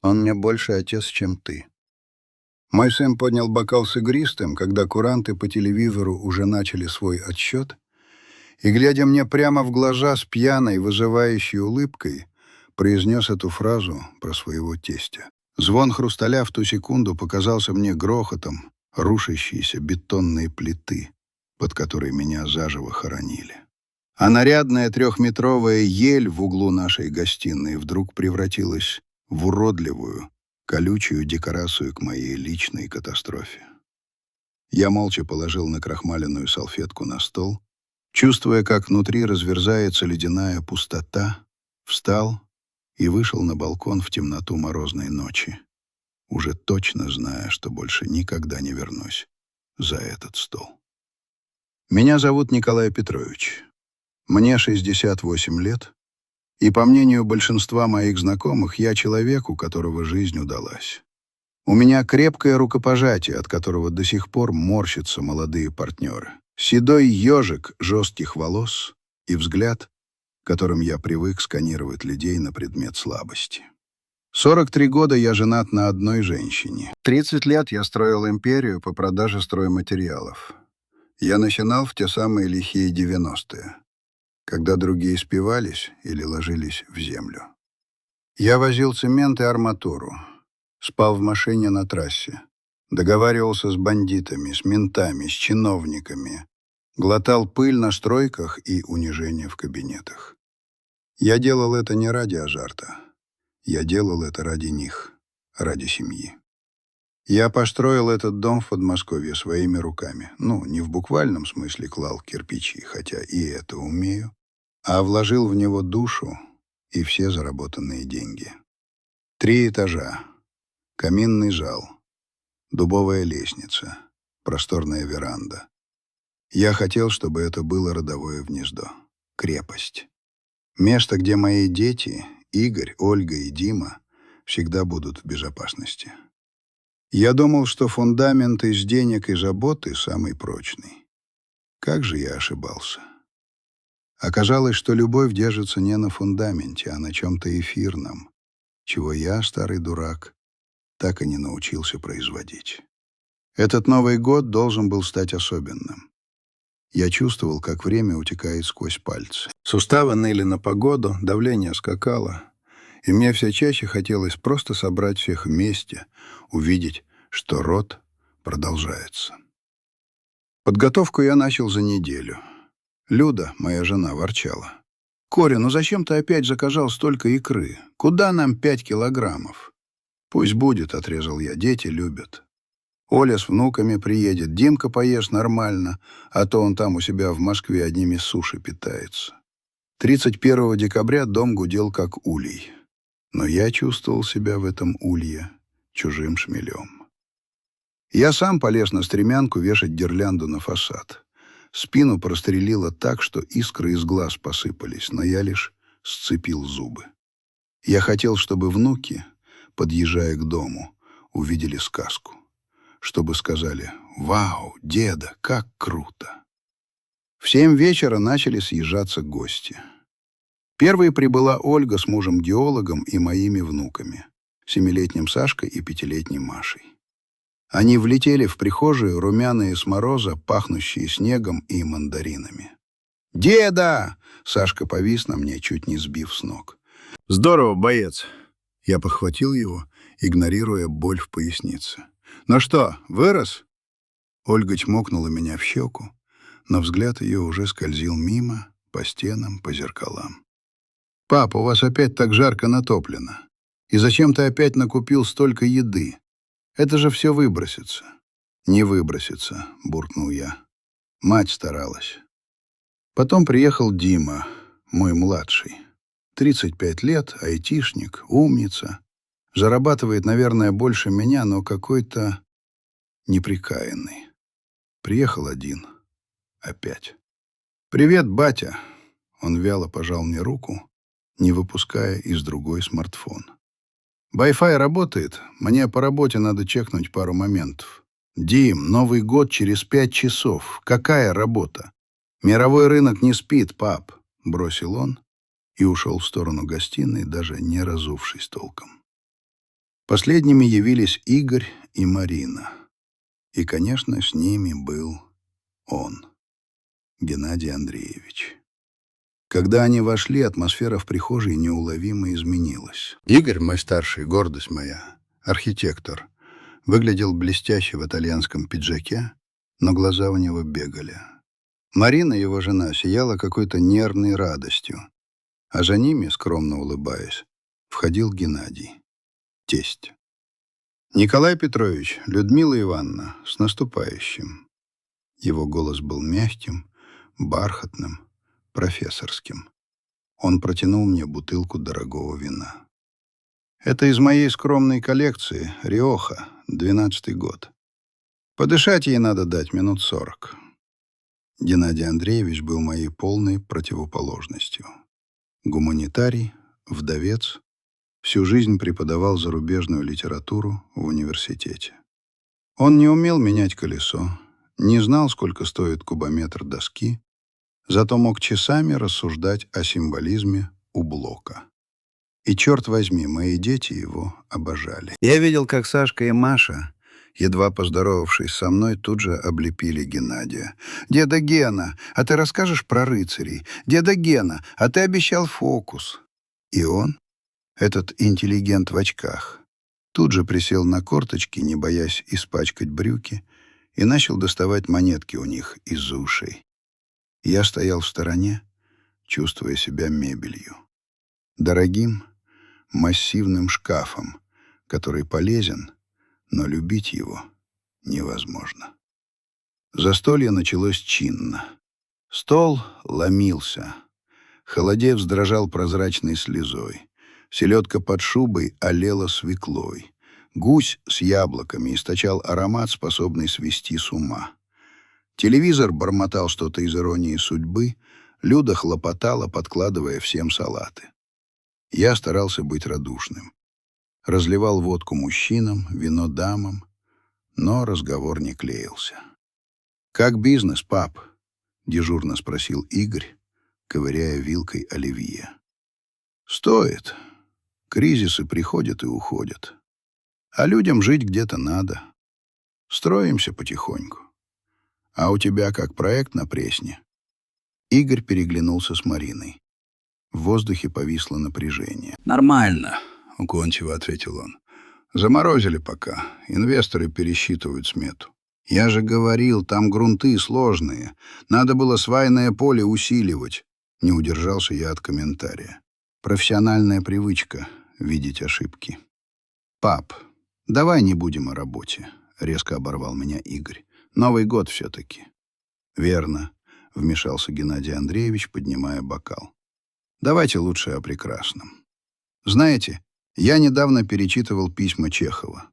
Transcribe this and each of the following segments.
Он мне больше отец, чем ты. Мой сын поднял бокал с игристым, когда куранты по телевизору уже начали свой отсчет, и, глядя мне прямо в глаза с пьяной, вызывающей улыбкой, произнес эту фразу про своего тестя. Звон хрусталя в ту секунду показался мне грохотом рушащейся бетонной плиты, под которой меня заживо хоронили. А нарядная трехметровая ель в углу нашей гостиной вдруг превратилась в уродливую, колючую декорацию к моей личной катастрофе. Я молча положил накрахмаленную салфетку на стол, чувствуя, как внутри разверзается ледяная пустота, встал и вышел на балкон в темноту морозной ночи, уже точно зная, что больше никогда не вернусь за этот стол. Меня зовут Николай Петрович. Мне 68 лет, и, по мнению большинства моих знакомых, я человек, у которого жизнь удалась. У меня крепкое рукопожатие, от которого до сих пор морщатся молодые партнеры. Седой ежик жестких волос и взгляд, которым я привык сканировать людей на предмет слабости. 43 года я женат на одной женщине. 30 лет я строил империю по продаже стройматериалов. Я начинал в те самые лихие 90-е, когда другие спивались или ложились в землю. Я возил цемент и арматуру, спал в машине на трассе, договаривался с бандитами, с ментами, с чиновниками, глотал пыль на стройках и унижение в кабинетах. Я делал это не ради азарта. Я делал это ради них, ради семьи. Я построил этот дом в Подмосковье своими руками. Ну, не в буквальном смысле клал кирпичи, хотя и это умею, а вложил в него душу и все заработанные деньги. 3 этажа, каминный зал, дубовая лестница, просторная веранда. Я хотел, чтобы это было родовое гнездо, крепость. Место, где мои дети, Игорь, Ольга и Дима, всегда будут в безопасности. Я думал, что фундамент из денег и заботы самый прочный. Как же я ошибался. Оказалось, что любовь держится не на фундаменте, а на чем-то эфирном, чего я, старый дурак, так и не научился производить. Этот Новый год должен был стать особенным. Я чувствовал, как время утекает сквозь пальцы. Суставы ныли на погоду, давление скакало, и мне все чаще хотелось просто собрать всех вместе, увидеть, что род продолжается. Подготовку я начал за неделю. Люда, моя жена, ворчала. «Коря, ну зачем ты опять заказал столько икры? Куда нам 5 килограммов?» «Пусть будет», — отрезал я, — «дети любят. Оля с внуками приедет, Димка поест нормально, а то он там у себя в Москве одними суши питается». 31 декабря дом гудел как улей, но я чувствовал себя в этом улье чужим шмелем. Я сам полез на стремянку вешать гирлянду на фасад. Спину прострелило так, что искры из глаз посыпались, но я лишь сцепил зубы. Я хотел, чтобы внуки, подъезжая к дому, увидели сказку. Чтобы сказали: «Вау, деда, как круто!» В 7 вечера начали съезжаться гости. Первой прибыла Ольга с мужем-геологом и моими внуками, 7-летним Сашкой и 5-летней Машей. Они влетели в прихожую, румяные с мороза, пахнущие снегом и мандаринами. «Деда!» — Сашка повис на мне, чуть не сбив с ног. «Здорово, боец!» Я подхватил его, игнорируя боль в пояснице. «Ну что, вырос?» Ольга чмокнула меня в щеку, но взгляд ее уже скользил мимо, по стенам, по зеркалам. «Пап, у вас опять так жарко натоплено. И зачем ты опять накупил столько еды? Это же все выбросится». «Не выбросится», — буркнул я. Мать старалась. Потом приехал Дима, мой младший. 35 лет, айтишник, умница. Зарабатывает, наверное, больше меня, но какой-то неприкаянный. Приехал один. Опять. «Привет, батя!» Он вяло пожал мне руку, не выпуская из другой смартфон. «Wi-Fi работает? Мне по работе надо чекнуть пару моментов». «Дим, Новый год через 5 часов. Какая работа? Мировой рынок не спит, пап», — бросил он и ушел в сторону гостиной, даже не разувшись толком. Последними явились Игорь и Марина. И, конечно, с ними был он, Геннадий Андреевич. Когда они вошли, атмосфера в прихожей неуловимо изменилась. Игорь, мой старший, гордость моя, архитектор, выглядел блестяще в итальянском пиджаке, но глаза у него бегали. Марина, его жена, сияла какой-то нервной радостью, а за ними, скромно улыбаясь, входил Геннадий, тесть. «Николай Петрович, Людмила Ивановна, с наступающим!» Его голос был мягким, бархатным, профессорским. Он протянул мне бутылку дорогого вина. «Это из моей скромной коллекции, Риоха, 12-й год. Подышать ей надо дать минут 40». Геннадий Андреевич был моей полной противоположностью. Гуманитарий, вдовец, всю жизнь преподавал зарубежную литературу в университете. Он не умел менять колесо, не знал, сколько стоит кубометр доски, зато мог часами рассуждать о символизме у Блока. И, черт возьми, мои дети его обожали. Я видел, как Сашка и Маша, едва поздоровавшись со мной, тут же облепили Геннадия. «Деда Гена, а ты расскажешь про рыцарей? Деда Гена, а ты обещал фокус». И он, этот интеллигент в очках, тут же присел на корточки, не боясь испачкать брюки, и начал доставать монетки у них из-за ушей. Я стоял в стороне, чувствуя себя мебелью. Дорогим, массивным шкафом, который полезен, но любить его невозможно. Застолье началось чинно. Стол ломился. Холодец дрожал прозрачной слезой. Селедка под шубой олела свеклой. Гусь с яблоками источал аромат, способный свести с ума. Телевизор бормотал что-то из «Иронии судьбы», Люда хлопотала, подкладывая всем салаты. Я старался быть радушным. Разливал водку мужчинам, вино дамам, но разговор не клеился. «Как бизнес, пап?» — дежурно спросил Игорь, ковыряя вилкой оливье. «Стоит. Кризисы приходят и уходят. А людям жить где-то надо. Строимся потихоньку. А у тебя как проект на Пресне?» Игорь переглянулся с Мариной. В воздухе повисло напряжение. «Нормально», — уклончиво ответил он. «Заморозили пока. Инвесторы пересчитывают смету. Я же говорил, там грунты сложные. Надо было свайное поле усиливать». Не удержался я от комментария. Профессиональная привычка — видеть ошибки. «Пап, давай не будем о работе», — резко оборвал меня Игорь. «Новый год все-таки». «Верно», — вмешался Геннадий Андреевич, поднимая бокал. «Давайте лучше о прекрасном. Знаете, я недавно перечитывал письма Чехова».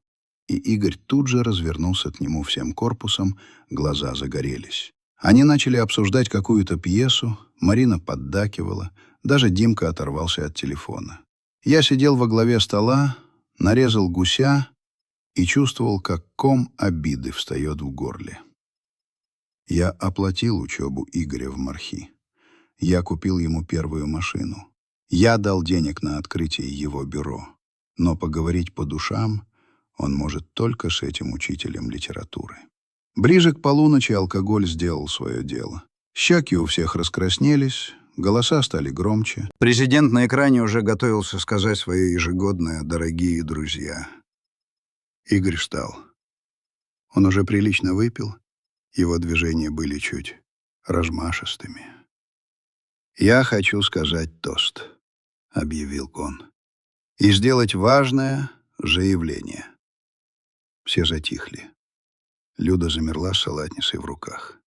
И Игорь тут же развернулся к нему всем корпусом, глаза загорелись. Они начали обсуждать какую-то пьесу, Марина поддакивала, даже Димка оторвался от телефона. Я сидел во главе стола, нарезал гуся и чувствовал, как ком обиды встает в горле. Я оплатил учебу Игоря в Мархи. Я купил ему первую машину. Я дал денег на открытие его бюро. Но поговорить по душам он может только с этим учителем литературы. Ближе к полуночи алкоголь сделал свое дело. Щеки у всех раскраснелись, голоса стали громче. Президент на экране уже готовился сказать свое ежегодное «дорогие друзья». Игорь встал. Он уже прилично выпил, его движения были чуть размашистыми. «Я хочу сказать тост», — объявил он, — «и сделать важное заявление». Все затихли. Люда замерла с салатницей в руках.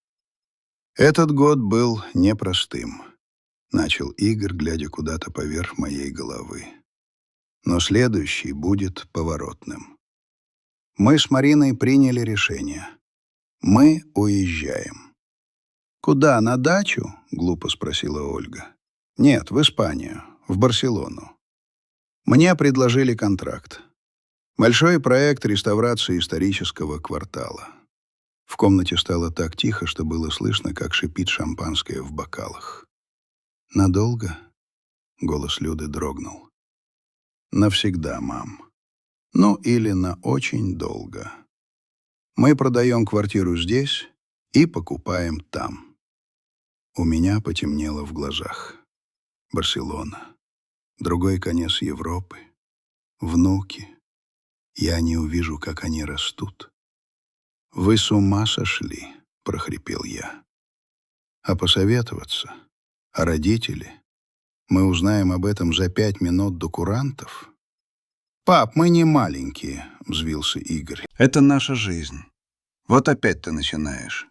«Этот год был непростым», — начал Игорь, глядя куда-то поверх моей головы. «Но следующий будет поворотным. Мы с Мариной приняли решение. Мы уезжаем». «Куда, на дачу?» — глупо спросила Ольга. «Нет, в Испанию, в Барселону. Мне предложили контракт. Большой проект реставрации исторического квартала». В комнате стало так тихо, что было слышно, как шипит шампанское в бокалах. «Надолго?» — голос Люды дрогнул. «Навсегда, мам. Ну, или на очень долго. Мы продаем квартиру здесь и покупаем там. У меня потемнело в глазах. Барселона. Другой конец Европы. Внуки. Я не увижу, как они растут. «Вы с ума сошли?» — прохрипел я. «А посоветоваться? А родители? Мы узнаем об этом за 5 минут до курантов?» «Пап, мы не маленькие», — взвился Игорь. «Это наша жизнь. Вот опять ты начинаешь.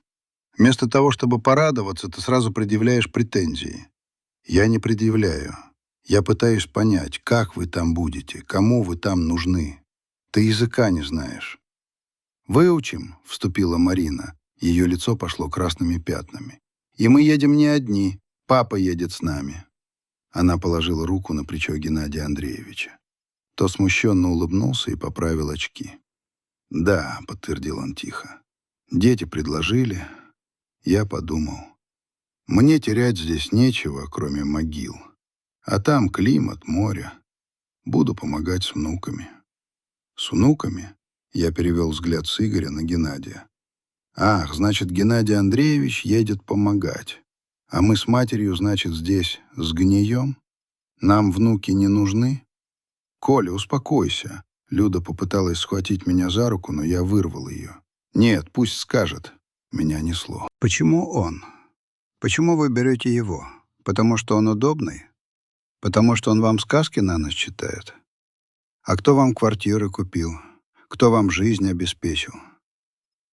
Вместо того, чтобы порадоваться, ты сразу предъявляешь претензии. Я не предъявляю. Я пытаюсь понять, как вы там будете, кому вы там нужны. Ты языка не знаешь». «Выучим», — вступила Марина. Ее лицо пошло красными пятнами. «И мы едем не одни. Папа едет с нами». Она положила руку на плечо Геннадия Андреевича. Тот смущенно улыбнулся и поправил очки. «Да», — подтвердил он тихо. «Дети предложили. Я подумал. Мне терять здесь нечего, кроме могил. А там климат, море. Буду помогать с внуками». «С внуками?» — я перевел взгляд с Игоря на Геннадия. «Ах, значит, Геннадий Андреевич едет помогать. А мы с матерью, значит, здесь сгнием? Нам внуки не нужны?» «Коля, успокойся». Люда попыталась схватить меня за руку, но я вырвал ее. «Нет, пусть скажет». Меня несло. «Почему он? Почему вы берете его? Потому что он удобный? Потому что он вам сказки на ночь читает? А кто вам квартиры купил? Кто вам жизнь обеспечил?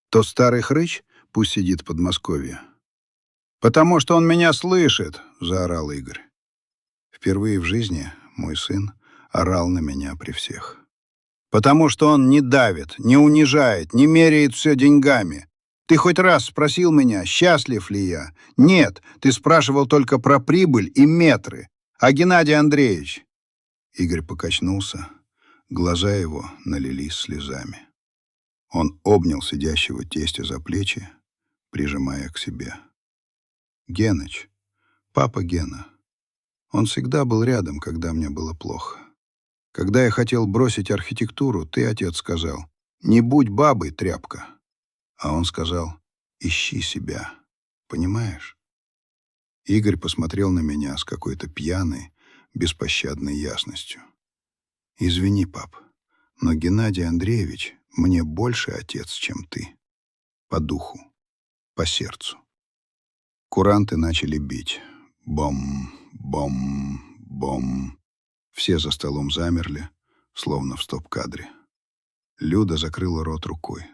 Тот старый хрыч, пусть сидит в Подмосковье». «Потому что он меня слышит!» — заорал Игорь. Впервые в жизни мой сын орал на меня при всех. «Потому что он не давит, не унижает, не меряет все деньгами. Ты хоть раз спросил меня, счастлив ли я? Нет, ты спрашивал только про прибыль и метры. А Геннадий Андреевич...» Игорь покачнулся, глаза его налились слезами. Он обнял сидящего тестя за плечи, прижимая к себе. «Геныч, папа Гена, он всегда был рядом, когда мне было плохо. Когда я хотел бросить архитектуру, ты, отец, сказал, не будь бабой, тряпка. А он сказал, ищи себя. Понимаешь?» Игорь посмотрел на меня с какой-то пьяной, беспощадной ясностью. «Извини, пап, но Геннадий Андреевич мне больше отец, чем ты. По духу, по сердцу». Куранты начали бить. Бом, бом, бом. Все за столом замерли, словно в стоп-кадре. Люда закрыла рот рукой.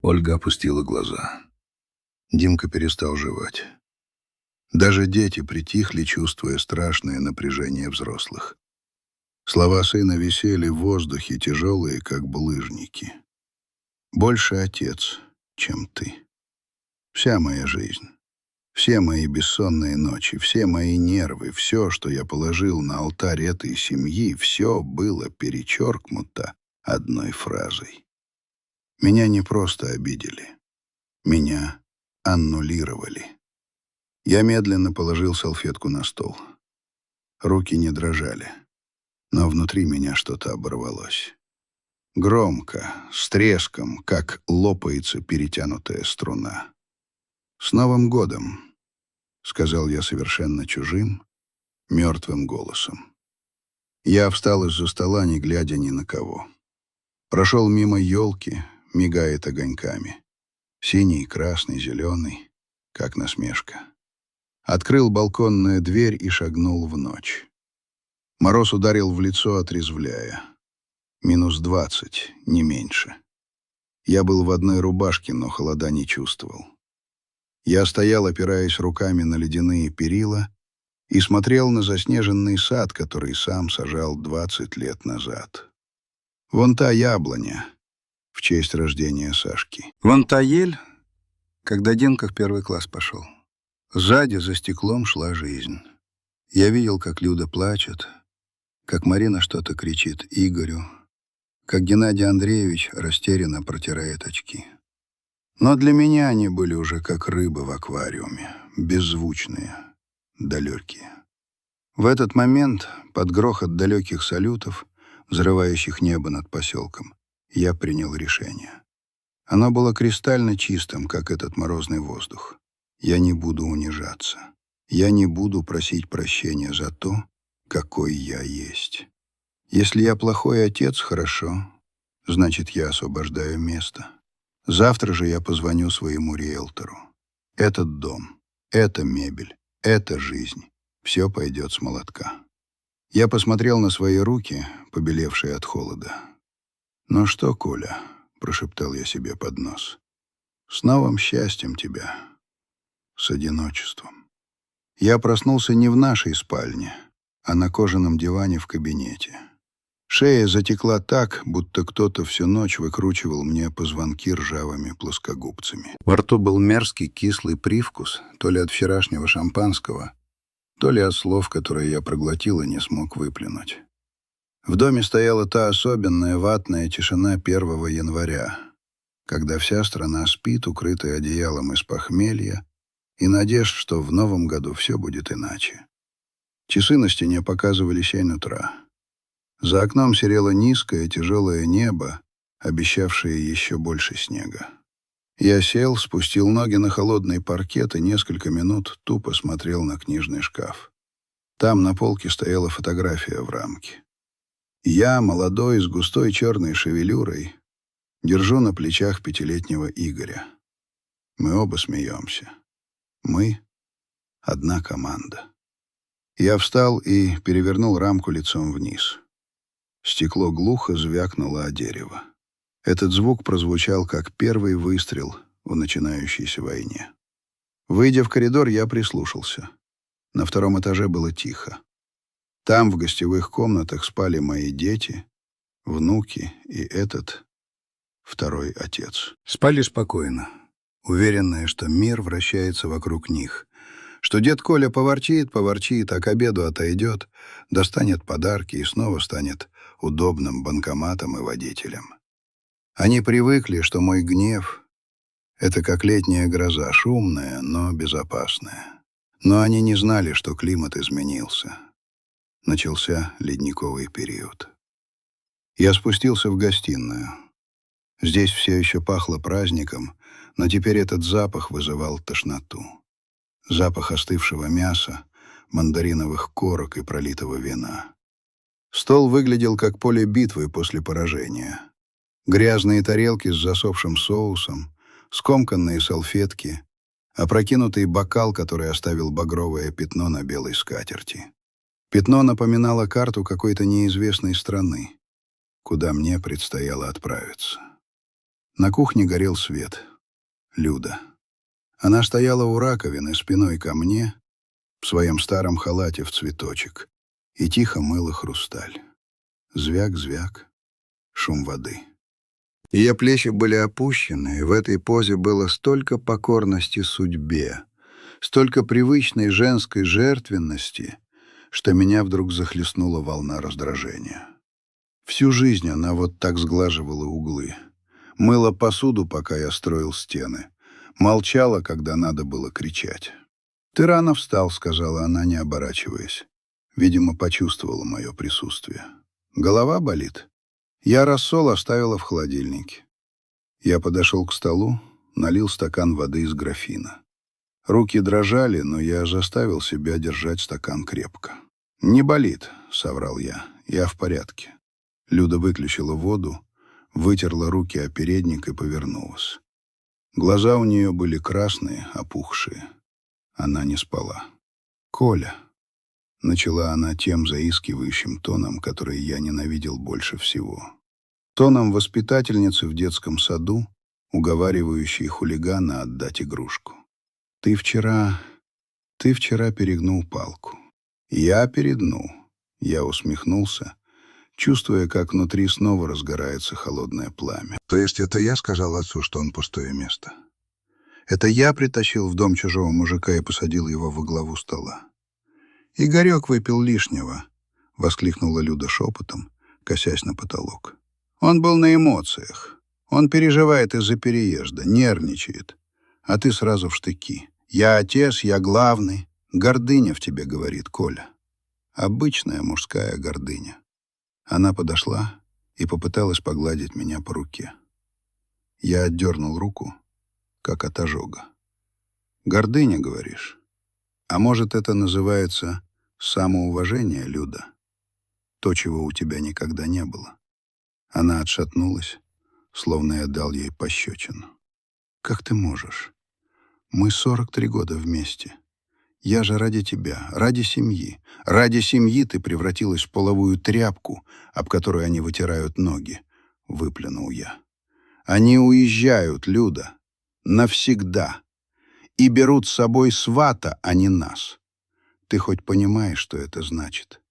Ольга опустила глаза. Димка перестал жевать. Даже дети притихли, чувствуя страшное напряжение взрослых. Слова сына висели в воздухе, тяжелые, как булыжники. «Больше отец, чем ты. Вся моя жизнь. Все мои бессонные ночи, все мои нервы, все, что я положил на алтарь этой семьи, все было перечеркнуто одной фразой. Меня не просто обидели. Меня аннулировали». Я медленно положил салфетку на стол. Руки не дрожали, но внутри меня что-то оборвалось. Громко, с треском, как лопается перетянутая струна. «С Новым годом!» — сказал я совершенно чужим, мертвым голосом. Я встал из-за стола, не глядя ни на кого. Прошел мимо елки, мигает огоньками. Синий, красный, зеленый, как насмешка. Открыл балконную дверь и шагнул в ночь. Мороз ударил в лицо, отрезвляя. -20, не меньше. Я был в одной рубашке, но холода не чувствовал. Я стоял, опираясь руками на ледяные перила, и смотрел на заснеженный сад, который сам сажал 20 лет назад. Вон та яблоня в честь рождения Сашки. Вон та ель, когда Димка в 1 класс пошел. Сзади за стеклом шла жизнь. Я видел, как Люда плачет, как Марина что-то кричит Игорю, как Геннадий Андреевич растерянно протирает очки. Но для меня они были уже как рыбы в аквариуме, беззвучные, далекие. В этот момент, под грохот далеких салютов, взрывающих небо над поселком, я принял решение. Оно было кристально чистым, как этот морозный воздух. Я не буду унижаться. Я не буду просить прощения за то, какой я есть. Если я плохой отец, хорошо. Значит, я освобождаю место. Завтра же я позвоню своему риэлтору. Этот дом, эта мебель, эта жизнь — все пойдет с молотка. Я посмотрел на свои руки, побелевшие от холода. «Ну что, Коля?» — прошептал я себе под нос. «С новым счастьем тебя. С одиночеством». Я проснулся не в нашей спальне, а на кожаном диване в кабинете. Шея затекла так, будто кто-то всю ночь выкручивал мне позвонки ржавыми плоскогубцами. Во рту был мерзкий кислый привкус, то ли от вчерашнего шампанского, то ли от слов, которые я проглотил и не смог выплюнуть. В доме стояла та особенная ватная тишина 1 января, когда вся страна спит, укрытая одеялом из похмелья, и надежд, что в новом году все будет иначе. Часы на стене показывали 7 утра. За окном серело низкое тяжелое небо, обещавшее еще больше снега. Я сел, спустил ноги на холодный паркет и несколько минут тупо смотрел на книжный шкаф. Там на полке стояла фотография в рамке. Я, молодой, с густой черной шевелюрой, держу на плечах 5-летнего Игоря. Мы оба смеемся. Мы — одна команда. Я встал и перевернул рамку лицом вниз. Стекло глухо звякнуло о дерево. Этот звук прозвучал, как первый выстрел в начинающейся войне. Выйдя в коридор, я прислушался. На 2-м этаже было тихо. Там, в гостевых комнатах, спали мои дети, внуки и этот второй отец. Спали спокойно, уверенные, что мир вращается вокруг них, что дед Коля поворчит, а к обеду отойдет, достанет подарки и снова станет удобным банкоматом и водителем. Они привыкли, что мой гнев — это как летняя гроза, шумная, но безопасная. Но они не знали, что климат изменился. Начался ледниковый период. Я спустился в гостиную. Здесь все еще пахло праздником, но теперь этот запах вызывал тошноту. Запах остывшего мяса, мандариновых корок и пролитого вина. Стол выглядел как поле битвы после поражения. Грязные тарелки с засохшим соусом, скомканные салфетки, опрокинутый бокал, который оставил багровое пятно на белой скатерти. Пятно напоминало карту какой-то неизвестной страны, куда мне предстояло отправиться. На кухне горел свет. Люда. Она стояла у раковины спиной ко мне, в своем старом халате в цветочек, и тихо мыла хрусталь. Звяк-звяк, шум воды. Ее плечи были опущены, и в этой позе было столько покорности судьбе, столько привычной женской жертвенности, что меня вдруг захлестнула волна раздражения. Всю жизнь она вот так сглаживала углы, мыла посуду, пока я строил стены, молчала, когда надо было кричать. «Ты рано встал», — сказала она, не оборачиваясь. Видимо, почувствовала мое присутствие. «Голова болит?» Я рассол оставила в холодильнике. Я подошел к столу, налил стакан воды из графина. Руки дрожали, но я заставил себя держать стакан крепко. «Не болит», — соврал я. «Я в порядке». Люда выключила воду, вытерла руки о передник и повернулась. Глаза у нее были красные, опухшие. Она не спала. «Коля», — начала она тем заискивающим тоном, который я ненавидел больше всего. Тоном воспитательницы в детском саду, уговаривающей хулигана отдать игрушку. «Ты вчера перегнул палку». «Я перегнул». Я усмехнулся, чувствуя, как внутри снова разгорается холодное пламя. «То есть это я сказал отцу, что он пустое место? Это я притащил в дом чужого мужика и посадил его во главу стола? Игорек выпил лишнего», — воскликнула Люда шепотом, косясь на потолок. «Он был на эмоциях. Он переживает из-за переезда, нервничает. А ты сразу в штыки. Я отец, я главный. Гордыня в тебе, говорит Коля. Обычная мужская гордыня». Она подошла и попыталась погладить меня по руке. Я отдернул руку, как от ожога. «Гордыня, говоришь? А может, это называется самоуважение, Люда? То, чего у тебя никогда не было». Она отшатнулась, словно я дал ей пощечину. «Как ты можешь? Мы 43 года вместе. Я же ради тебя, ради семьи. Ради семьи ты превратилась в половую тряпку, об которую они вытирают ноги», — выплюнул я. «Они уезжают, Люда, навсегда, и берут с собой свата, а не нас. Ты хоть понимаешь, что это значит?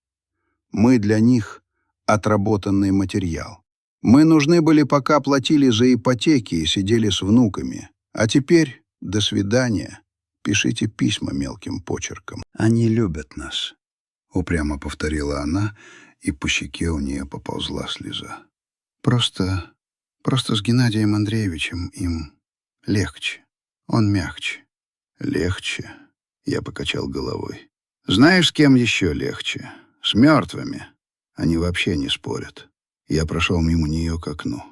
Мы для них отработанный материал. Мы нужны были, пока платили за ипотеки и сидели с внуками. А теперь до свидания. Пишите письма мелким почерком. Они любят нас», — упрямо повторила она, и по щеке у нее поползла слеза. Просто с Геннадием Андреевичем им легче. Он мягче». «Легче?» — я покачал головой. «Знаешь, с кем еще легче? С мертвыми. Они вообще не спорят». Я прошел мимо нее к окну.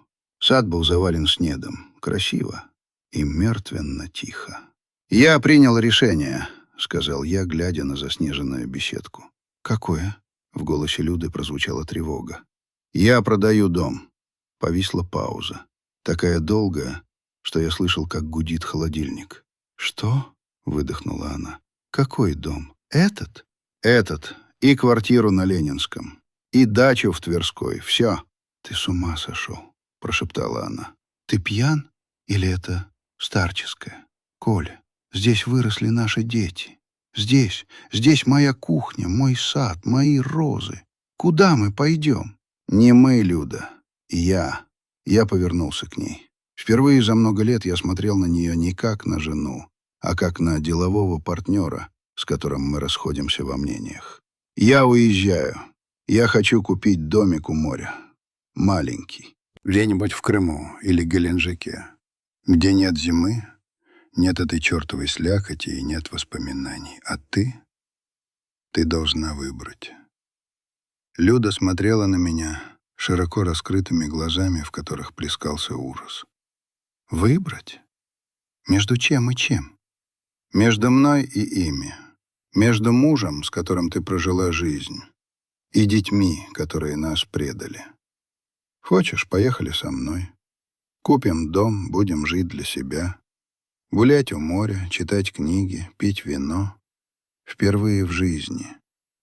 Сад был завален снегом. Красиво и мертвенно тихо. «Я принял решение», — сказал я, глядя на заснеженную беседку. «Какое?» — в голосе Люды прозвучала тревога. «Я продаю дом». Повисла пауза. Такая долгая, что я слышал, как гудит холодильник. «Что?» — выдохнула она. «Какой дом? Этот?» «Этот. И квартиру на Ленинском. И дачу в Тверской. Все». «Ты с ума сошел», — прошептала она. «Ты пьян? Или это старческое? Коля, здесь выросли наши дети. Здесь моя кухня, мой сад, мои розы. Куда мы пойдем?» «Не мы, Люда. Я». Я повернулся к ней. Впервые за много лет я смотрел на нее не как на жену, а как на делового партнера, с которым мы расходимся во мнениях. «Я уезжаю. Я хочу купить домик у моря. Маленький. Где-нибудь в Крыму или Геленджике, где нет зимы, нет этой чертовой слякоти и нет воспоминаний. А ты должна выбрать». Люда смотрела на меня широко раскрытыми глазами, в которых плескался ужас. «Выбрать? Между чем и чем?» «Между мной и ими. Между мужем, с которым ты прожила жизнь, и детьми, которые нас предали. Хочешь, поехали со мной. Купим дом, будем жить для себя. Гулять у моря, читать книги, пить вино. Впервые в жизни.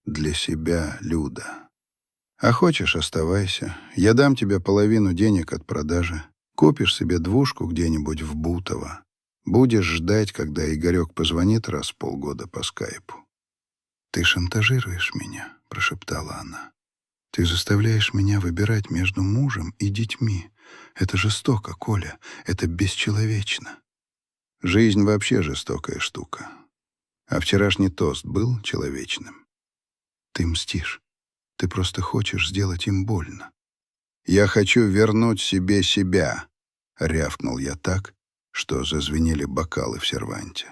Для себя, Люда. А хочешь, оставайся. Я дам тебе половину денег от продажи. Купишь себе двушку где-нибудь в Бутово. Будешь ждать, когда Игорек позвонит раз в полгода по скайпу». «Ты шантажируешь меня», — прошептала она. «Ты заставляешь меня выбирать между мужем и детьми. Это жестоко, Коля. Это бесчеловечно». «Жизнь вообще жестокая штука. А вчерашний тост был человечным». «Ты мстишь. Ты просто хочешь сделать им больно». «Я хочу вернуть себе себя», — рявкнул я так, что зазвенели бокалы в серванте.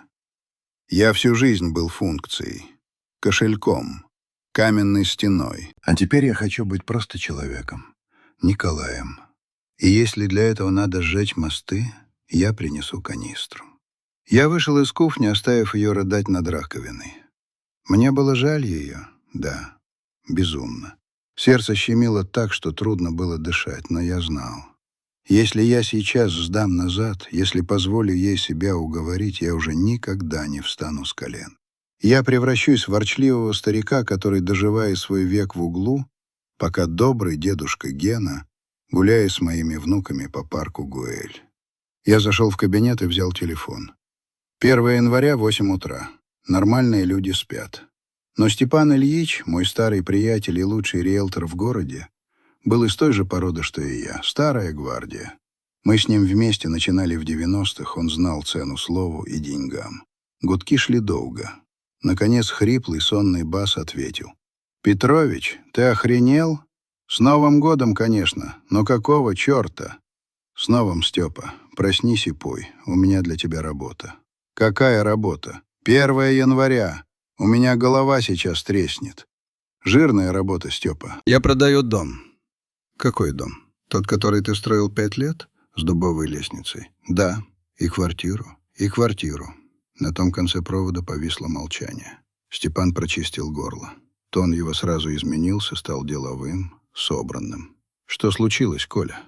«Я всю жизнь был функцией, кошельком, каменной стеной. А теперь я хочу быть просто человеком, Николаем. И если для этого надо сжечь мосты, я принесу канистру». Я вышел из кухни, оставив ее рыдать над раковиной. Мне было жаль ее, да, безумно. Сердце щемило так, что трудно было дышать, но я знал. Если я сейчас сдам назад, если позволю ей себя уговорить, я уже никогда не встану с колен. Я превращусь в ворчливого старика, который, доживая свой век в углу, пока добрый дедушка Гена гуляет с моими внуками по парку Гуэль. Я зашел в кабинет и взял телефон. 1 января, 8 утра. Нормальные люди спят. Но Степан Ильич, мой старый приятель и лучший риэлтор в городе, был из той же породы, что и я. Старая гвардия. Мы с ним вместе начинали в 90-х, он знал цену слову и деньгам. Гудки шли долго. Наконец хриплый сонный бас ответил. «Петрович, ты охренел? С Новым годом, конечно, но какого черта?» «С новым, Степа. Проснись и пой. У меня для тебя работа». «Какая работа?» 1 января. У меня голова сейчас треснет. Жирная работа, Степа. Я продаю дом. Какой дом? Тот, который ты строил 5 лет? С дубовой лестницей? Да. И квартиру. И квартиру. На том конце провода повисло молчание. Степан прочистил горло. Тон его сразу изменился, стал деловым, собранным. Что случилось, Коля?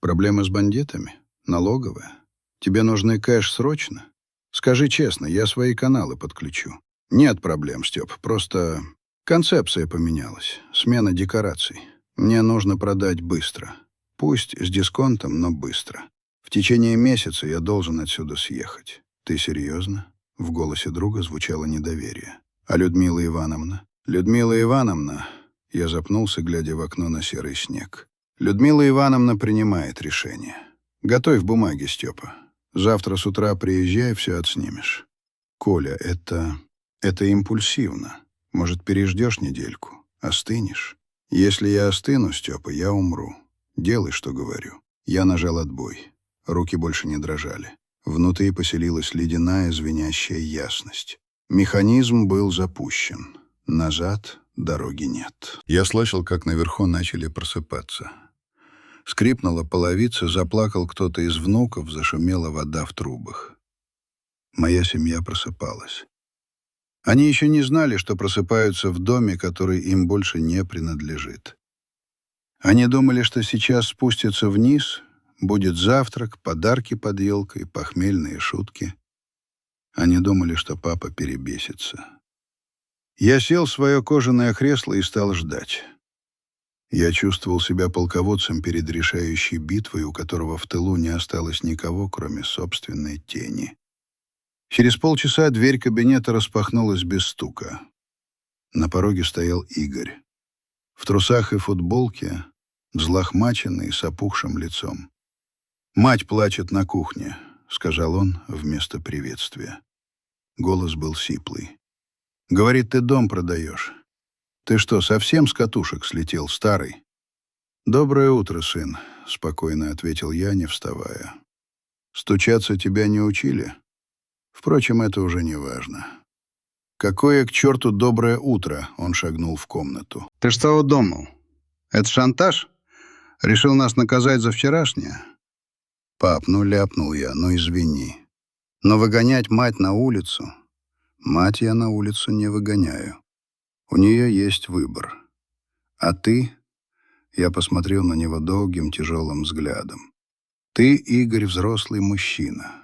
Проблемы с бандитами? Налоговая? Тебе нужны кэш срочно? Скажи честно, я свои каналы подключу. Нет проблем, Степ, просто концепция поменялась. Смена декораций. Мне нужно продать быстро. Пусть с дисконтом, но быстро. В течение месяца я должен отсюда съехать. Ты серьезно? В голосе друга звучало недоверие. А Людмила Ивановна? Людмила Ивановна... Я запнулся, глядя в окно на серый снег. Людмила Ивановна принимает решение. Готовь бумаги, Степа. Завтра с утра приезжай, все отснимешь. Коля, это импульсивно. Может, переждешь недельку? Остынешь? Если я остыну, Степа, я умру. Делай, что говорю. Я нажал отбой. Руки больше не дрожали. Внутри поселилась ледяная звенящая ясность. Механизм был запущен. Назад дороги нет. Я слышал, как наверху начали просыпаться. Скрипнула половица, заплакал кто-то из внуков, зашумела вода в трубах. Моя семья просыпалась. Они еще не знали, что просыпаются в доме, который им больше не принадлежит. Они думали, что сейчас спустятся вниз, будет завтрак, подарки под елкой, похмельные шутки. Они думали, что папа перебесится. Я сел в свое кожаное кресло и стал ждать. Я чувствовал себя полководцем перед решающей битвой, у которого в тылу не осталось никого, кроме собственной тени. Через полчаса дверь кабинета распахнулась без стука. На пороге стоял Игорь. В трусах и футболке, взлохмаченный, с опухшим лицом. «Мать плачет на кухне», — сказал он вместо приветствия. Голос был сиплый. «Говорит, ты дом продаешь. Ты что, совсем с катушек слетел, старый?» «Доброе утро, сын», — спокойно ответил я, не вставая. «Стучаться тебя не учили? Впрочем, это уже не важно». «Какое к черту доброе утро?» — он шагнул в комнату. «Ты что удумал? Это шантаж? Решил нас наказать за вчерашнее?» «Пап, ну ляпнул я, ну извини. Но выгонять мать на улицу? Мать я на улицу не выгоняю. У нее есть выбор. А ты?» Я посмотрел на него долгим, тяжелым взглядом. «Ты, Игорь, взрослый мужчина.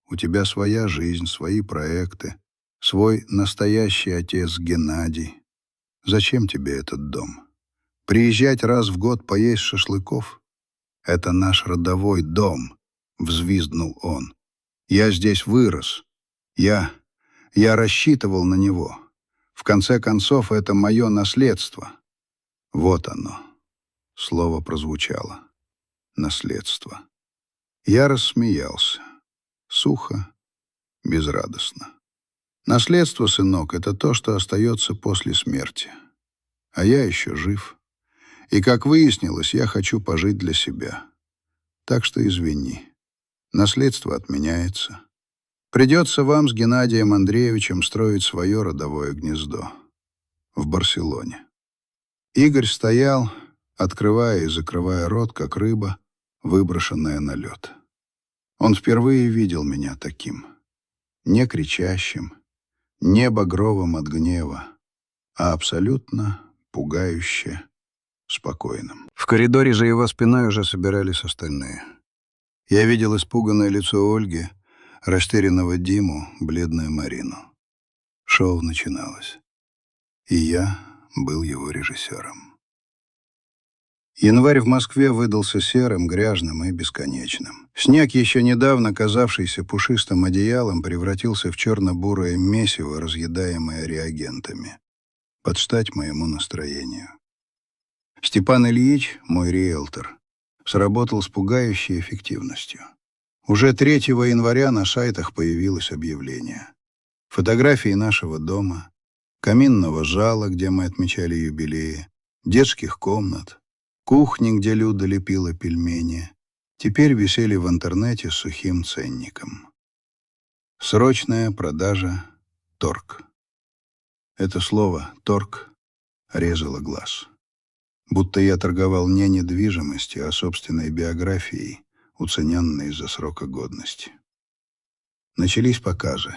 У тебя своя жизнь, свои проекты, свой настоящий отец Геннадий. Зачем тебе этот дом? Приезжать раз в год поесть шашлыков? Это наш родовой дом», — взвизгнул он. «Я здесь вырос. Я рассчитывал на него. В конце концов, это мое наследство». Вот оно. Слово прозвучало. Наследство. Я рассмеялся. Сухо, безрадостно. Наследство, сынок, это то, что остается после смерти. А я еще жив. И, как выяснилось, я хочу пожить для себя. Так что извини. Наследство отменяется. Придется вам с Геннадием Андреевичем строить свое родовое гнездо. В Барселоне. Игорь стоял, открывая и закрывая рот, как рыба, выброшенная на лед. Он впервые видел меня таким. Не кричащим, не багровым от гнева, а абсолютно пугающе спокойным. В коридоре за его спиной уже собирались остальные. Я видел испуганное лицо Ольги, растерянного Диму, бледную Марину. Шоу начиналось. И я был его режиссером. Январь в Москве выдался серым, грязным и бесконечным. Снег, еще недавно казавшийся пушистым одеялом, превратился в черно-бурое месиво, разъедаемое реагентами. Под стать моему настроению. Степан Ильич, мой риэлтор, сработал с пугающей эффективностью. Уже 3 января на сайтах появилось объявление. Фотографии нашего дома, каминного зала, где мы отмечали юбилеи, детских комнат, кухни, где Люда лепила пельмени, теперь висели в интернете с сухим ценником. Срочная продажа, торг. Это слово «торг» резало глаз. Будто я торговал не недвижимостью, а собственной биографией, уцененной из-за срока годности. Начались показы.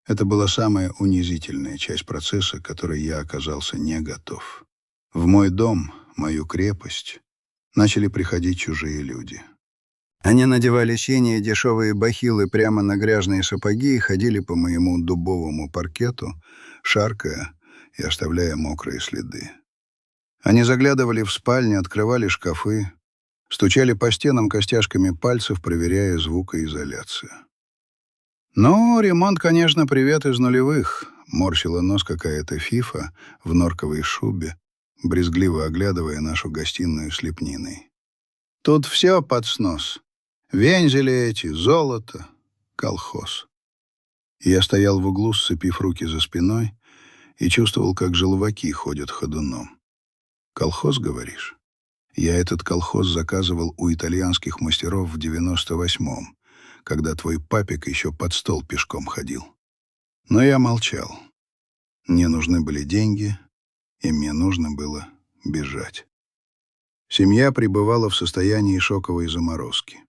Это была самая унизительная часть процесса, к которой я оказался не готов. В мой дом, мою крепость, начали приходить чужие люди. Они надевали синие дешевые бахилы прямо на грязные сапоги и ходили по моему дубовому паркету, шаркая и оставляя мокрые следы. Они заглядывали в спальни, открывали шкафы, стучали по стенам костяшками пальцев, проверяя звукоизоляцию. «Ну, ремонт, конечно, привет из нулевых», — морщила нос какая-то фифа в норковой шубе, брезгливо оглядывая нашу гостиную с лепниной. «Тут все под снос. Вензели эти, золото, колхоз». Я стоял в углу, сцепив руки за спиной, и чувствовал, как желваки ходят ходуном. «Колхоз, говоришь?» Я этот колхоз заказывал у итальянских мастеров в 98-м, когда твой папик еще под стол пешком ходил. Но я молчал. Мне нужны были деньги, и мне нужно было бежать. Семья пребывала в состоянии шоковой заморозки.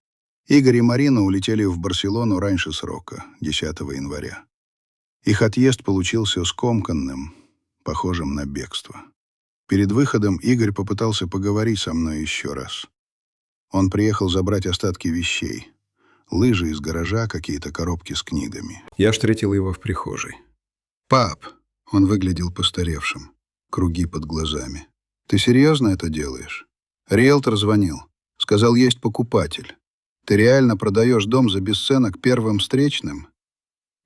Игорь и Марина улетели в Барселону раньше срока, 10 января. Их отъезд получился скомканным, похожим на бегство. Перед выходом Игорь попытался поговорить со мной еще раз. Он приехал забрать остатки вещей. Лыжи из гаража, какие-то коробки с книгами. Я встретил его в прихожей. «Пап!» — он выглядел постаревшим. Круги под глазами. «Ты серьезно это делаешь? Риэлтор звонил. Сказал, есть покупатель. Ты реально продаешь дом за бесценок первым встречным?»